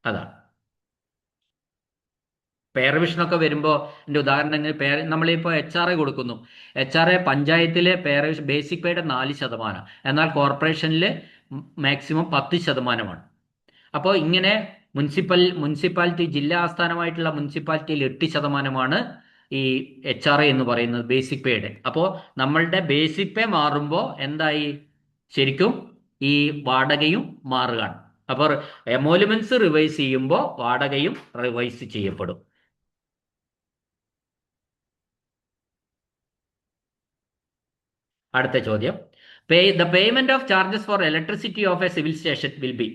അതാണ്. പെയർ റിവിഷനൊക്കെ വരുമ്പോൾ എൻ്റെ ഉദാഹരണങ്ങൾ, നമ്മളിപ്പോൾ HRA കൊടുക്കുന്നു. HRA പഞ്ചായത്തിലെ ബേസിക് പേയുടെ 4%, എന്നാൽ കോർപ്പറേഷനിൽ മാക്സിമം 10%. അപ്പോൾ ഇങ്ങനെ മുനിസിപ്പാലിറ്റി, ജില്ലാ ആസ്ഥാനമായിട്ടുള്ള മുനിസിപ്പാലിറ്റിയിൽ 8% ഈ HRA എന്ന് പറയുന്നത് ബേസിക് പേയുടെ. അപ്പോൾ നമ്മളുടെ ബേസിക് പേ മാറുമ്പോൾ എന്തായി, ശരിക്കും ഈ വാടകയും മാറുകയാണ്. അപ്പോൾ എമോലുമെന്റ്സ് റിവൈസ് ചെയ്യുമ്പോൾ വാടകയും റിവൈസ് ചെയ്യപ്പെടും. അടുത്ത ചോദ്യം, the payment of charges four electricity of A civil station will be.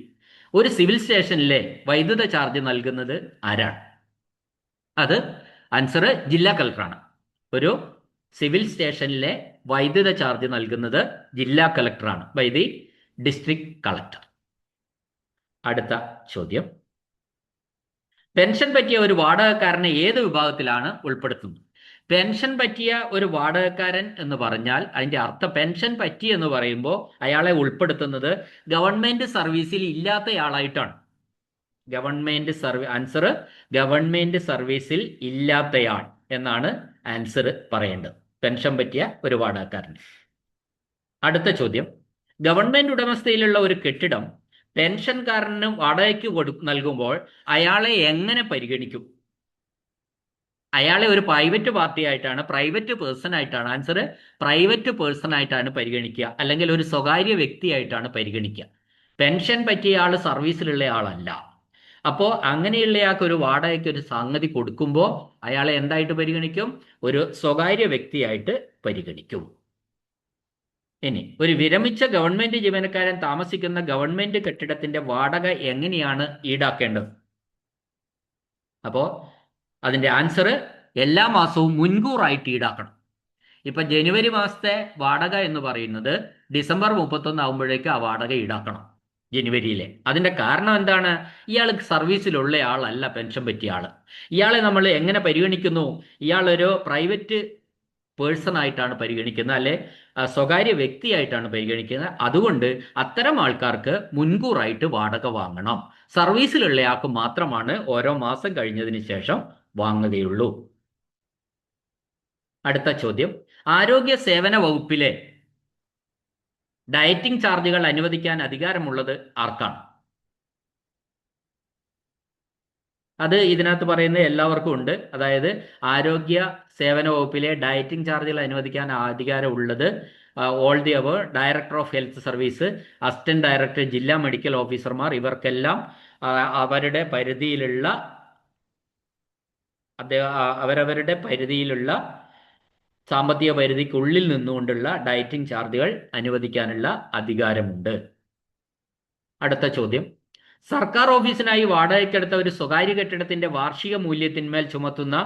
ഒരു സിവിൽ സ്റ്റേഷനിലെ വൈദ്യുത ചാർജ് നൽകുന്നത് ആരാണ്? അത് ആൻസർ ജില്ലാ കളക്ടറാണ്. ഒരു സിവിൽ സ്റ്റേഷനിലെ വൈദ്യുത ചാർജ് നൽകുന്നത് ജില്ലാ കളക്ടറാണ്, ബൈ ദി ഡിസ്ട്രിക്ട് കളക്ടർ. അടുത്ത ചോദ്യം, പെൻഷൻ പറ്റിയ ഒരു വാടകക്കാരനെ ഏത് വിഭാഗത്തിലാണ് ഉൾപ്പെടുത്തുന്നത്? പെൻഷൻ പറ്റിയ ഒരു വാടകക്കാരൻ എന്ന് പറഞ്ഞാൽ അതിന്റെ അർത്ഥം, പെൻഷൻ പറ്റി എന്ന് പറയുമ്പോൾ അയാളെ ഉൾപ്പെടുത്തുന്നത് ഗവൺമെന്റ് സർവീസിൽ ഇല്ലാത്തയാളായിട്ടാണ്. ആൻസർ ഗവൺമെന്റ് സർവീസിൽ ഇല്ലാത്തയാൾ എന്നാണ് ആൻസർ പറയേണ്ടത്, പെൻഷൻ പറ്റിയ ഒരു വാടകക്കാരൻ. അടുത്ത ചോദ്യം, ഗവൺമെന്റ് ഉടമസ്ഥയിലുള്ള ഒരു കെട്ടിടം പെൻഷൻകാരന് വാടകയ്ക്ക് നൽകുമ്പോൾ അയാളെ എങ്ങനെ പരിഗണിക്കും? അയാളെ ഒരു പ്രൈവറ്റ് പാർട്ടി ആയിട്ടാണ്, പ്രൈവറ്റ് പേഴ്സൺ ആയിട്ടാണ്, ആൻസർ പ്രൈവറ്റ് പേഴ്സൺ ആയിട്ടാണ് പരിഗണിക്കുക, അല്ലെങ്കിൽ ഒരു സ്വകാര്യ വ്യക്തിയായിട്ടാണ് പരിഗണിക്കുക. പെൻഷൻ പറ്റിയ ആൾ സർവീസിലുള്ള ആളല്ല. അപ്പോൾ അങ്ങനെയുള്ളയാൾക്ക് ഒരു വാടകയ്ക്ക് ഒരു സംഗതി കൊടുക്കുമ്പോൾ അയാളെ എന്തായിട്ട് പരിഗണിക്കും? ഒരു സ്വകാര്യ വ്യക്തിയായിട്ട് പരിഗണിക്കും. ഇനി, ഒരു വിരമിച്ച ഗവൺമെന്റ് ജീവനക്കാരൻ താമസിക്കുന്ന ഗവൺമെന്റ് കെട്ടിടത്തിന്റെ വാടക എങ്ങനെയാണ് ഈടാക്കേണ്ടത്? അപ്പോൾ അതിന്റെ ആൻസർ എല്ലാ മാസവും മുൻകൂറായിട്ട് ഈടാക്കണം. ഇപ്പൊ ജനുവരി മാസത്തെ വാടക എന്ന് പറയുന്നത് ഡിസംബർ 31 ആകുമ്പോഴേക്ക് ആ വാടക ഈടാക്കണം, ജനുവരിയിലെ. അതിന്റെ കാരണം എന്താണ്? ഇയാൾ സർവീസിലുള്ള ആളല്ല, പെൻഷൻ പറ്റിയ ആള്. ഇയാളെ നമ്മൾ എങ്ങനെ പരിഗണിക്കുന്നു? ഇയാളൊരു പ്രൈവറ്റ് പേഴ്സൺ ആയിട്ടാണ് പരിഗണിക്കുന്നത്, അല്ലെ സ്വകാര്യ വ്യക്തിയായിട്ടാണ് പരിഗണിക്കുന്നത്. അതുകൊണ്ട് അത്തരം ആൾക്കാർക്ക് മുൻകൂറായിട്ട് വാടക വാങ്ങണം. സർവീസിലുള്ളയാൾക്ക് മാത്രമാണ് ഓരോ മാസം കഴിഞ്ഞതിന് ശേഷം വാങ്ങുകയുള്ളൂ. അടുത്ത ചോദ്യം, ആരോഗ്യ സേവന വകുപ്പിലെ ഡയറ്റിംഗ് ചാർജുകൾ അനുവദിക്കാൻ അധികാരമുള്ളത് ആർക്കാണ്? അത് ഇതിനകത്ത് പറയുന്നത് എല്ലാവർക്കും ഉണ്ട്. അതായത് ആരോഗ്യ സേവന വകുപ്പിലെ ഡയറ്റിംഗ് ചാർജുകൾ അനുവദിക്കാൻ അധികാരമുള്ളത് ഓൾ ദി അവർ director of health service, assistant director, ജില്ലാ മെഡിക്കൽ ഓഫീസർമാർ, ഇവർക്കെല്ലാം അവരുടെ പരിധിയിലുള്ള അവരവരുടെ പരിധിയിലുള്ള സാമ്പത്തിക പരിധിക്കുള്ളിൽ നിന്നുകൊണ്ടുള്ള ഡയറ്റിംഗ് ചാർജുകൾ അനുവദിക്കാനുള്ള അധികാരമുണ്ട്. അടുത്ത ചോദ്യം, സർക്കാർ ഓഫീസിനായി വാടകയ്ക്കെടുത്ത ഒരു സ്വകാര്യ കെട്ടിടത്തിന്റെ വാർഷിക മൂല്യത്തിന്മേൽ ചുമത്തുന്ന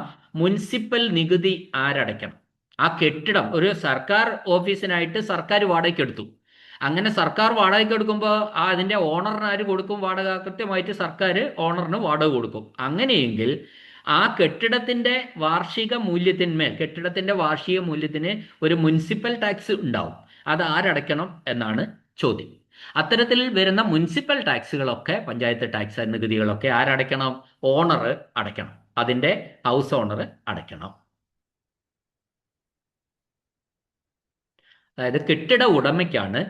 മുനിസിപ്പൽ നികുതി ആരടയ്ക്കണം? ആ കെട്ടിടം ഒരു സർക്കാർ ഓഫീസിനായിട്ട് സർക്കാർ വാടകയ്ക്കെടുത്തു. അങ്ങനെ സർക്കാർ വാടകയ്ക്കെടുക്കുമ്പോൾ അതിന്റെ ഓണറിന് ആര് കൊടുക്കും വാടക? കൃത്യമായിട്ട് സർക്കാർ ഓണറിന് വാടക കൊടുക്കും. അങ്ങനെയെങ്കിൽ ആ കെട്ടിടത്തിന്റെ വാർഷിക മൂല്യത്തിന് ഒരു മുനിസിപ്പൽ ടാക്സ് ഉണ്ടാവും. അത് ആരടയ്ക്കണം എന്നാണ് ചോദ്യം. അത്തരത്തിൽ വരുന്ന മുനിസിപ്പൽ ടാക്സുകളൊക്കെ, പഞ്ചായത്ത് ടാക്സ് നികുതികളൊക്കെ ആരടയ്ക്കണം? ഓണർ അടയ്ക്കണം, അതിന്റെ ഹൗസ് ഓണർ അടയ്ക്കണം. അതായത് കെട്ടിട ഉടമയ്ക്കാണ്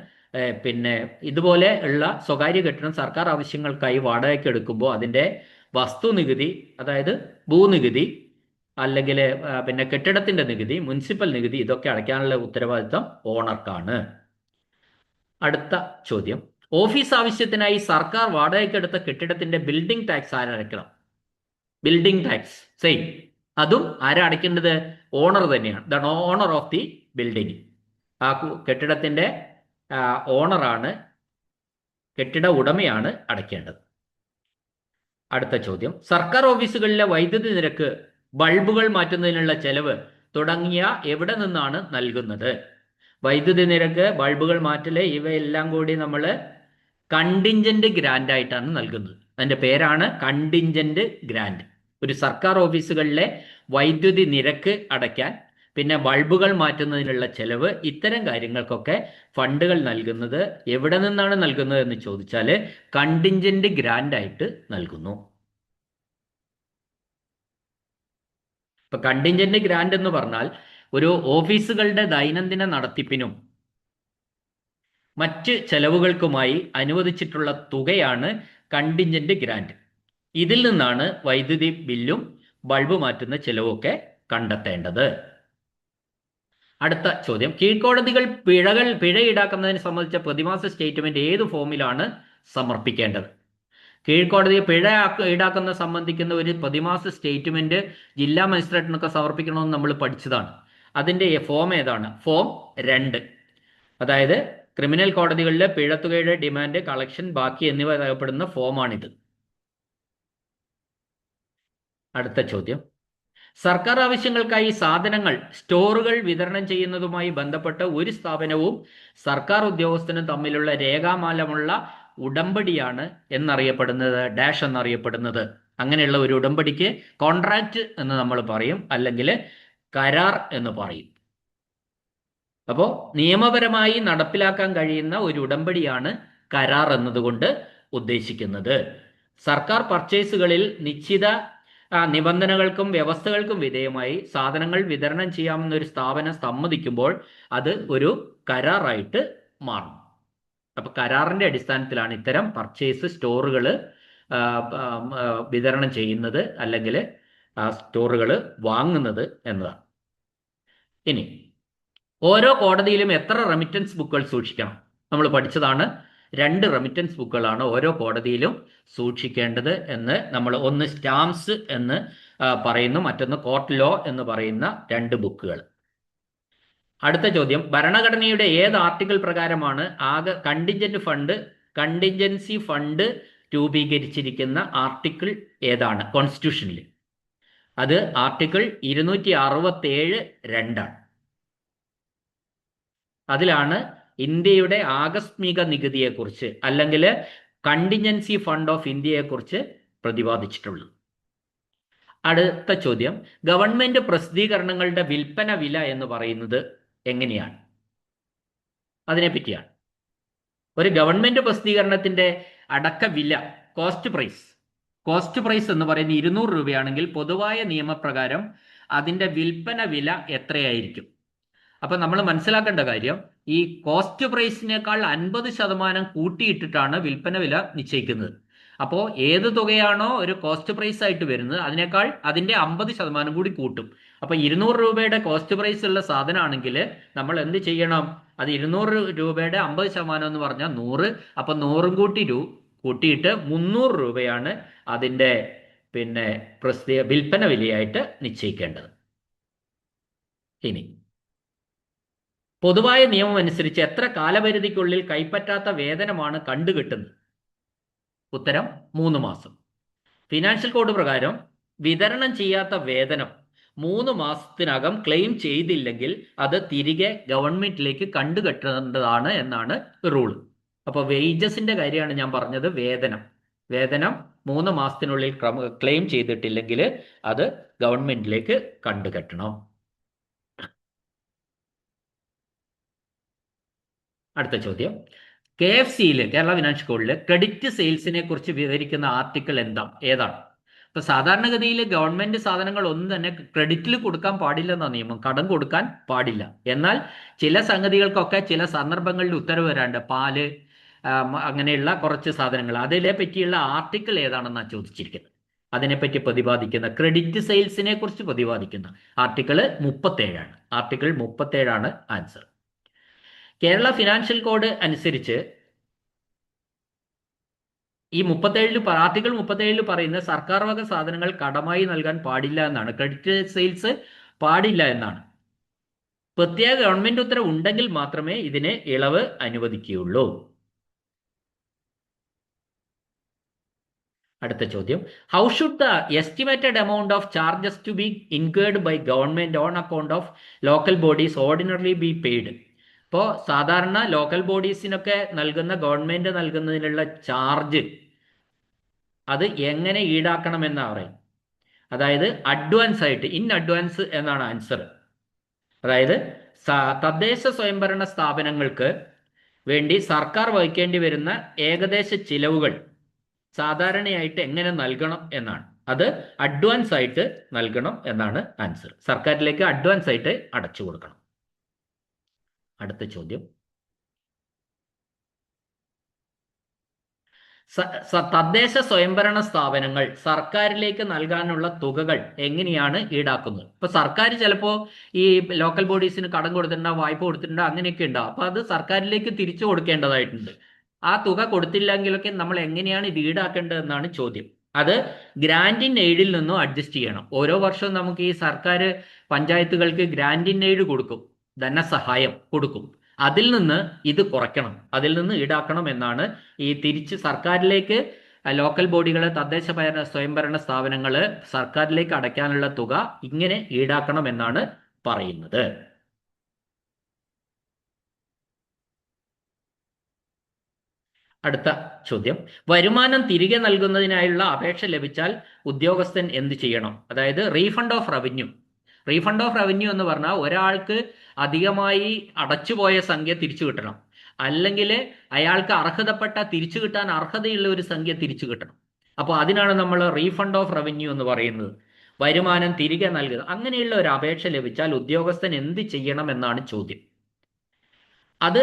പിന്നെ ഇതുപോലെ ഉള്ള സ്വകാര്യ കെട്ടിടം സർക്കാർ ആവശ്യങ്ങൾക്കായി വാടകയ്ക്ക് എടുക്കുമ്പോൾ അതിന്റെ വസ്തുനികുതി, അതായത് ഭൂനികുതി, അല്ലെങ്കിൽ പിന്നെ കെട്ടിടത്തിന്റെ നികുതി, മുനിസിപ്പൽ നികുതി, ഇതൊക്കെ അടയ്ക്കാനുള്ള ഉത്തരവാദിത്തം ഓണർക്കാണ്. അടുത്ത ചോദ്യം, ഓഫീസ് ആവശ്യത്തിനായി സർക്കാർ വാടകയ്ക്കെടുത്ത കെട്ടിടത്തിന്റെ ബിൽഡിംഗ് ടാക്സ് ആരടയ്ക്കണം? ബിൽഡിംഗ് ടാക്സ് സെയിം, അതും ആരടയ്ക്കേണ്ടത്? ഓണർ തന്നെയാണ്. The owner of the building. ആ കെട്ടിടത്തിന്റെ ഓണറാണ്, കെട്ടിട ഉടമയാണ് അടയ്ക്കേണ്ടത്. അടുത്ത ചോദ്യം, സർക്കാർ ഓഫീസുകളിലെ വൈദ്യുതി നിരക്ക്, ബൾബുകൾ മാറ്റുന്നതിനുള്ള ചെലവ് തുടങ്ങിയ എവിടെ നിന്നാണ് നൽകുന്നത്? വൈദ്യുതി നിരക്ക്, ബൾബുകൾ മാറ്റല്, ഇവയെല്ലാം കൂടി നമ്മൾ കണ്ടിൻജന്റ് ഗ്രാന്റ് ആയിട്ടാണ് നൽകുന്നത്. അതിന്റെ പേരാണ് കണ്ടിൻജന്റ് ഗ്രാന്റ്. ഒരു സർക്കാർ ഓഫീസുകളിലെ വൈദ്യുതി നിരക്ക് അടയ്ക്കാൻ, പിന്നെ ബൾബുകൾ മാറ്റുന്നതിനുള്ള ചെലവ്, ഇത്തരം കാര്യങ്ങൾക്കൊക്കെ ഫണ്ടുകൾ നൽകുന്നത് എവിടെ നിന്നാണ് നൽകുന്നത് എന്ന് ചോദിച്ചാൽ കണ്ടിൻജന്റ് ഗ്രാന്റ് ആയിട്ട് നൽകുന്നു. ഇപ്പൊ കണ്ടിൻജന്റ് ഗ്രാന്റ് എന്ന് പറഞ്ഞാൽ ഒരു ഓഫീസുകളുടെ ദൈനംദിന നടത്തിപ്പിനും മറ്റ് ചെലവുകൾക്കുമായി അനുവദിച്ചിട്ടുള്ള തുകയാണ് കണ്ടിൻജന്റ് ഗ്രാന്റ്. ഇതിൽ നിന്നാണ് വൈദ്യുതി ബില്ലും ബൾബ് മാറ്റുന്ന ചെലവൊക്കെ കണ്ടെത്തേണ്ടത്. അടുത്ത ചോദ്യം, കീഴ്ക്കോടതികൾ പിഴ ഈടാക്കുന്നതിനെ സംബന്ധിച്ച പ്രതിമാസ സ്റ്റേറ്റ്മെന്റ് ഏത് ഫോമിലാണ് സമർപ്പിക്കേണ്ടത്? കീഴ്ക്കോടതി പിഴ ഈടാക്കുന്ന സംബന്ധിക്കുന്ന ഒരു പ്രതിമാസ സ്റ്റേറ്റ്മെന്റ് ജില്ലാ മജിസ്ട്രേറ്റിനൊക്കെ സമർപ്പിക്കണമെന്ന് നമ്മൾ പഠിച്ചതാണ്. അതിന്റെ ഫോം ഏതാണ്? ഫോം 2. അതായത് ക്രിമിനൽ കോടതികളിലെ പിഴത്തുകയുടെ ഡിമാൻഡ്, കളക്ഷൻ, ബാക്കി എന്നിവ രേഖപ്പെടുന്ന ഫോമാണിത്. അടുത്ത ചോദ്യം, സർക്കാർ ആവശ്യങ്ങൾക്കായി സാധനങ്ങൾ സ്റ്റോറുകൾ വിതരണം ചെയ്യുന്നതുമായി ബന്ധപ്പെട്ട് ഒരു സ്ഥാപനവും സർക്കാർ ഉദ്യോഗസ്ഥനും തമ്മിലുള്ള രേഖാമൂലമുള്ള ഉടമ്പടിയാണ് എന്നറിയപ്പെടുന്നത് ഡാഷ് എന്നറിയപ്പെടുന്നത്. അങ്ങനെയുള്ള ഒരു ഉടമ്പടിക്ക് കോൺട്രാക്റ്റ് എന്ന് നമ്മൾ പറയും, അല്ലെങ്കിൽ കരാർ എന്ന് പറയും. അപ്പോൾ നിയമപരമായി നടപ്പിലാക്കാൻ കഴിയുന്ന ഒരു ഉടമ്പടിയാണ് കരാർ എന്നതുകൊണ്ട് ഉദ്ദേശിക്കുന്നത്. സർക്കാർ പർച്ചേസുകളിൽ നിശ്ചിത നിബന്ധനകൾക്കും വ്യവസ്ഥകൾക്കും വിധേയമായി സാധനങ്ങൾ വിതരണം ചെയ്യാമെന്ന ഒരു സ്ഥാപനം സമ്മതിക്കുമ്പോൾ അത് ഒരു കരാറായിട്ട് മാറും. അപ്പൊ കരാറിന്റെ അടിസ്ഥാനത്തിലാണ് ഇത്തരം പർച്ചേസ് സ്റ്റോറുകൾ വിതരണം ചെയ്യുന്നത് അല്ലെങ്കിൽ സ്റ്റോറുകൾ വാങ്ങുന്നത് എന്നതാണ്. ഇനി ഓരോ കോടതിയിലും എത്ര റെമിറ്റൻസ് ബുക്കുകൾ സൂക്ഷിക്കണം? നമ്മൾ പഠിച്ചതാണ്. 2 റെമിറ്റൻസ് ബുക്കുകളാണ് ഓരോ കോടതിയിലും സൂക്ഷിക്കേണ്ടത് എന്ന് നമ്മൾ, ഒന്ന് സ്റ്റാംപ്സ് എന്ന് പറയുന്നു, മറ്റൊന്ന് കോർട്ട് ലോ എന്ന് പറയുന്ന 2 ബുക്കുകൾ. അടുത്ത ചോദ്യം, ഭരണഘടനയുടെ ഏത് ആർട്ടിക്കിൾ പ്രകാരമാണ് കണ്ടിൻജൻസി ഫണ്ട് രൂപീകരിച്ചിരിക്കുന്ന ആർട്ടിക്കിൾ ഏതാണ് കോൺസ്റ്റിറ്റ്യൂഷനിൽ? അത് ആർട്ടിക്കിൾ 267 2 അതിലാണ് ഇന്ത്യയുടെ ആകസ്മിക നികുതിയെക്കുറിച്ച് അല്ലെങ്കിൽ കണ്ടിൻജൻസി ഫണ്ട് ഓഫ് ഇന്ത്യയെക്കുറിച്ച് പ്രതിപാദിച്ചിട്ടുള്ളത്. അടുത്ത ചോദ്യം, ഗവൺമെന്റ് പ്രസിദ്ധീകരണങ്ങളുടെ വിൽപ്പന വില എന്ന് പറയുന്നത് എങ്ങനെയാണ്? അതിനെപ്പറ്റിയാണ്. ഒരു ഗവൺമെന്റ് പ്രസിദ്ധീകരണത്തിന്റെ അടക്ക വില കോസ്റ്റ് പ്രൈസ് എന്ന് പറയുന്നത് 200 രൂപയാണെങ്കിൽ പൊതുവായ നിയമപ്രകാരം അതിന്റെ വിൽപ്പന വില എത്രയായിരിക്കും? അപ്പൊ നമ്മൾ മനസ്സിലാക്കേണ്ട കാര്യം, ഈ കോസ്റ്റ് പ്രൈസിനേക്കാൾ 50% കൂട്ടിയിട്ടിട്ടാണ് വിൽപ്പന വില നിശ്ചയിക്കുന്നത്. അപ്പോൾ ഏത് തുകയാണോ ഒരു കോസ്റ്റ് പ്രൈസ് ആയിട്ട് വരുന്നത് അതിനേക്കാൾ അതിന്റെ 50% കൂടി കൂട്ടും. അപ്പൊ 200 രൂപയുടെ കോസ്റ്റ് പ്രൈസ് ഉള്ള സാധനമാണെങ്കിൽ നമ്മൾ എന്ത് ചെയ്യണം? അത് 200 രൂപയുടെ 50% എന്ന് പറഞ്ഞാൽ 100. അപ്പൊ 100 കൂട്ടിയിട്ട് 300 രൂപയാണ് അതിന്റെ വിൽപ്പന വിലയായിട്ട് നിശ്ചയിക്കേണ്ടത്. ഇനി പൊതുവായ നിയമം അനുസരിച്ച് എത്ര കാലപരിധിക്കുള്ളിൽ കൈപ്പറ്റാത്ത വേതനമാണ് കണ്ടുകെട്ടുന്നത്? ഉത്തരം 3 മാസം. ഫിനാൻഷ്യൽ കോഡ് പ്രകാരം വിതരണം ചെയ്യാത്ത വേതനം 3 മാസത്തിനകം ക്ലെയിം ചെയ്തില്ലെങ്കിൽ അത് തിരികെ ഗവൺമെന്റിലേക്ക് കണ്ടുകെട്ടേണ്ടതാണ് എന്നാണ് റൂൾ. അപ്പോൾ വേജസിന്റെ കാര്യമാണ് ഞാൻ പറഞ്ഞത്. വേതനം 3 മാസത്തിനുള്ളിൽ ക്ലെയിം ചെയ്തിട്ടില്ലെങ്കിൽ അത് ഗവൺമെന്റിലേക്ക് കണ്ടുകെട്ടണം. അടുത്ത ചോദ്യം, KFCയിൽ കേരള ഫിനാൻഷ്യൽ കോഡിൽ ക്രെഡിറ്റ് സെയിൽസിനെ കുറിച്ച് വിവരിക്കുന്ന ആർട്ടിക്കിൾ ഏതാണ്? ഇപ്പൊ സാധാരണഗതിയിൽ ഗവൺമെന്റ് സാധനങ്ങൾ ഒന്നും തന്നെ ക്രെഡിറ്റിൽ കൊടുക്കാൻ പാടില്ല എന്ന നിയമം, കടം കൊടുക്കാൻ പാടില്ല. എന്നാൽ ചില സംഗതികൾക്കൊക്കെ ചില സന്ദർഭങ്ങളിൽ ഉത്തരവ് വരാണ്ട്, പാല് അങ്ങനെയുള്ള കുറച്ച് സാധനങ്ങൾ, അതിനെ പറ്റിയുള്ള ആർട്ടിക്കിൾ ഏതാണെന്നാണ് ചോദിച്ചിരിക്കുന്നത്. അതിനെപ്പറ്റി പ്രതിപാദിക്കുന്ന, ക്രെഡിറ്റ് സെയിൽസിനെ കുറിച്ച് പ്രതിപാദിക്കുന്ന article 37 article 37 answer. Kerala financial code അനുസരിച്ച് ഈ ആർട്ടിക്കിൾ 37 പറയുന്ന സർക്കാർ വക സാധനങ്ങൾ കടമായി നൽകാൻ പാടില്ല എന്നാണ്. ക്രെഡിറ്റ് സെയിൽസ് പാടില്ല എന്നാണ്. പ്രത്യേക ഗവൺമെന്റ് ഉത്തരവ് ഉണ്ടെങ്കിൽ മാത്രമേ ഇതിന് ഇളവ് അനുവദിക്കുകയുള്ളൂ. അടുത്ത ചോദ്യം, how should the estimated amount of charges to be incurred by government on account of local bodies ordinarily be paid? ഇപ്പോൾ സാധാരണ ലോക്കൽ ബോഡീസിനൊക്കെ ഗവൺമെന്റ് നൽകുന്നതിനുള്ള ചാർജ് അത് എങ്ങനെ ഈടാക്കണമെന്നാണ് പറയും. അതായത് അഡ്വാൻസ് ആയിട്ട്, ഇൻ അഡ്വാൻസ് എന്നാണ് ആൻസർ. അതായത് തദ്ദേശ സ്വയംഭരണ സ്ഥാപനങ്ങൾക്ക് വേണ്ടി സർക്കാർ വഹിക്കേണ്ടി വരുന്ന ഏകദേശ ചിലവുകൾ സാധാരണയായിട്ട് എങ്ങനെ നൽകണം എന്നാണ്. അത് അഡ്വാൻസ് ആയിട്ട് നൽകണം എന്നാണ് ആൻസർ. സർക്കാരിലേക്ക് അഡ്വാൻസ് ആയിട്ട് അടച്ചു കൊടുക്കണം. അടുത്ത ചോദ്യം, തദ്ദേശ സ്വയംഭരണ സ്ഥാപനങ്ങൾ സർക്കാരിലേക്ക് നൽകാനുള്ള തുകകൾ എങ്ങനെയാണ് ഈടാക്കുന്നത്? ഇപ്പൊ സർക്കാർ ചിലപ്പോൾ ഈ ലോക്കൽ ബോഡീസിന് കടം കൊടുത്തിട്ടുണ്ടാവും, വായ്പ കൊടുത്തിട്ടുണ്ടാവും, അങ്ങനെയൊക്കെ ഉണ്ടാവും. അപ്പൊ അത് സർക്കാരിലേക്ക് തിരിച്ചു കൊടുക്കേണ്ടതായിട്ടുണ്ട്. ആ തുക കൊടുത്തില്ലെങ്കിലൊക്കെ നമ്മൾ എങ്ങനെയാണ് ഇത് ഈടാക്കേണ്ടതെന്നാണ് ചോദ്യം. അത് ഗ്രാന്റ് ഇൻ എയ്ഡിൽ നിന്നും അഡ്ജസ്റ്റ് ചെയ്യണം. ഓരോ വർഷവും നമുക്ക് ഈ സർക്കാർ പഞ്ചായത്തുകൾക്ക് ഗ്രാന്റ് ഇൻ എയ്ഡ് കൊടുക്കും, ധനസഹായം കൊടുക്കും. അതിൽ നിന്ന് ഇത് കുറയ്ക്കണം, അതിൽ നിന്ന് ഈടാക്കണം എന്നാണ് ഈ തിരിച്ച് സർക്കാരിലേക്ക് ലോക്കൽ ബോഡികൾ, തദ്ദേശ സ്വയംഭരണ സ്ഥാപനങ്ങൾ സർക്കാരിലേക്ക് അടയ്ക്കാനുള്ള തുക ഇങ്ങനെ ഈടാക്കണമെന്നാണ് പറയുന്നത്. അടുത്ത ചോദ്യം, വരുമാനം തിരികെ നൽകുന്നതിനായുള്ള അപേക്ഷ ലഭിച്ചാൽ ഉദ്യോഗസ്ഥൻ എന്ത് ചെയ്യണം? അതായത് refund of revenue. Refund of revenue എന്ന് പറഞ്ഞാൽ ഒരാൾക്ക് അധികമായി അടച്ചുപോയ സംഖ്യ തിരിച്ചു കിട്ടണം, അല്ലെങ്കിൽ അയാൾക്ക് അർഹതപ്പെട്ട തിരിച്ചു കിട്ടാൻ അർഹതയുള്ള ഒരു സംഖ്യ തിരിച്ചു കിട്ടണം. അപ്പോൾ അതിനാണ് നമ്മൾ റീഫണ്ട് ഓഫ് റവന്യൂ എന്ന് പറയുന്നത്. വരുമാനം തിരികെ നൽകുക, അങ്ങനെയുള്ള ഒരു അപേക്ഷ ലഭിച്ചാൽ ഉദ്യോഗസ്ഥൻ എന്ത് ചെയ്യണം എന്നാണ് ചോദ്യം. അത്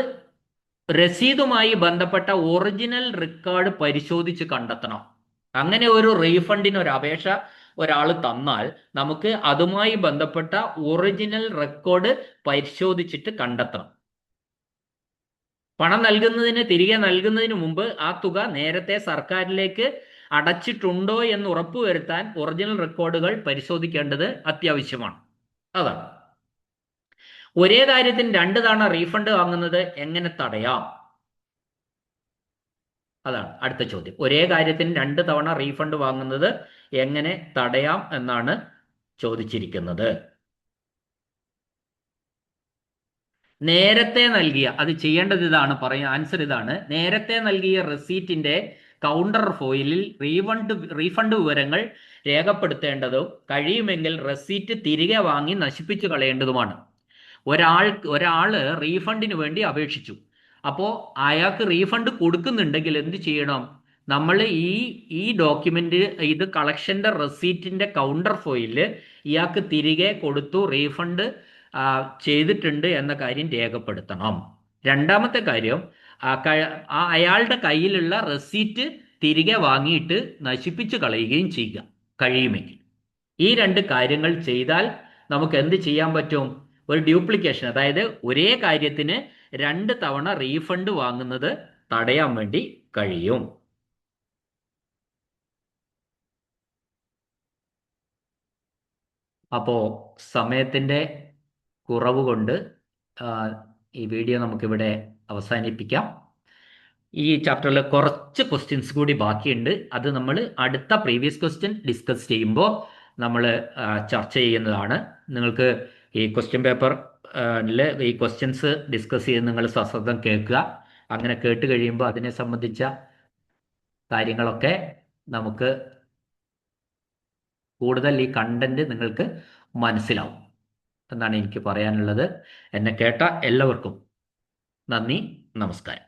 രസീതുമായി ബന്ധപ്പെട്ട ഒറിജിനൽ റെക്കോർഡ് പരിശോധിച്ച് കണ്ടെത്തണം. അങ്ങനെ ഒരു റീഫണ്ടിന് ഒരു അപേക്ഷ ഒരാൾ തന്നാൽ നമുക്ക് അതുമായി ബന്ധപ്പെട്ട ഒറിജിനൽ റെക്കോർഡ് പരിശോധിച്ചിട്ട് കണ്ടെത്തണം. പണം തിരികെ നൽകുന്നതിന് മുമ്പ് ആ തുക നേരത്തെ സർക്കാരിലേക്ക് അടച്ചിട്ടുണ്ടോ എന്ന് ഉറപ്പുവരുത്താൻ ഒറിജിനൽ റെക്കോർഡുകൾ പരിശോധിക്കേണ്ടത് അത്യാവശ്യമാണ്. അതാണ്. ഒരേ കാര്യത്തിന് 2 തവണ റീഫണ്ട് വാങ്ങുന്നത് എങ്ങനെ തടയാം? അതാണ് അടുത്ത ചോദ്യം. ഒരേ കാര്യത്തിന് 2 തവണ റീഫണ്ട് വാങ്ങുന്നത് എങ്ങനെ തടയാം എന്നാണ് ചോദിച്ചിരിക്കുന്നത്. നേരത്തെ നൽകിയ, അത് ചെയ്യേണ്ടത് ഇതാണ്, ആൻസർ ഇതാണ്. നേരത്തെ നൽകിയ റെസീറ്റിന്റെ കൗണ്ടർ ഫോയിലിൽ റീഫണ്ട് വിവരങ്ങൾ രേഖപ്പെടുത്തേണ്ടതും കഴിയുമെങ്കിൽ റെസീറ്റ് തിരികെ വാങ്ങി നശിപ്പിച്ചു കളയേണ്ടതുമാണ്. ഒരാള് റീഫണ്ടിന് വേണ്ടി അപേക്ഷിച്ചു. അപ്പോൾ അയാൾക്ക് റീഫണ്ട് കൊടുക്കുന്നുണ്ടെങ്കിൽ എന്ത് ചെയ്യണം? നമ്മൾ ഈ ഡോക്യുമെന്റ്, ഇത് കളക്ഷന്റെ റെസീറ്റിന്റെ കൗണ്ടർ ഫോയില് ഇയാൾക്ക് തിരികെ കൊടുത്തു, റീഫണ്ട് ചെയ്തിട്ടുണ്ട് എന്ന കാര്യം രേഖപ്പെടുത്തണം. രണ്ടാമത്തെ കാര്യം, അയാളുടെ കയ്യിലുള്ള റെസീറ്റ് തിരികെ വാങ്ങിയിട്ട് നശിപ്പിച്ചു കളയുകയും ചെയ്യുക കഴിയുമെങ്കിൽ. ഈ 2 കാര്യങ്ങൾ ചെയ്താൽ നമുക്ക് എന്ത് ചെയ്യാൻ പറ്റും? ഒരു ഡ്യൂപ്ലിക്കേഷൻ, അതായത് ഒരേ കാര്യത്തിന് 2 തവണ റീഫണ്ട് വാങ്ങുന്നത് തടയാൻ വേണ്ടി കഴിയും. അപ്പോൾ സമയത്തിൻ്റെ കുറവ് കൊണ്ട് ഈ വീഡിയോ നമുക്കിവിടെ അവസാനിപ്പിക്കാം. ഈ ചാപ്റ്ററിൽ കുറച്ച് ക്വസ്റ്റ്യൻസ് കൂടി ബാക്കിയുണ്ട്. അത് നമ്മൾ അടുത്ത പ്രീവിയസ് ക്വസ്റ്റ്യൻ ഡിസ്കസ് ചെയ്യുമ്പോൾ നമ്മൾ ചർച്ച ചെയ്യുന്നതാണ്. നിങ്ങൾക്ക് ഈ ക്വസ്റ്റ്യൻ പേപ്പറിൽ ഈ ക്വസ്റ്റ്യൻസ് ഡിസ്കസ് ചെയ്ത് നിങ്ങൾ സശ്രദ്ധം കേൾക്കുക. അങ്ങനെ കേട്ട് കഴിയുമ്പോൾ അതിനെ സംബന്ധിച്ച കാര്യങ്ങളൊക്കെ നമുക്ക് കൂടുതൽ ഈ കണ്ടന്റ് നിങ്ങൾക്ക് മനസ്സിലാവും എന്നാണ് എനിക്ക് പറയാനുള്ളത്. എന്നെ കേട്ട എല്ലാവർക്കും നന്ദി, നമസ്കാരം.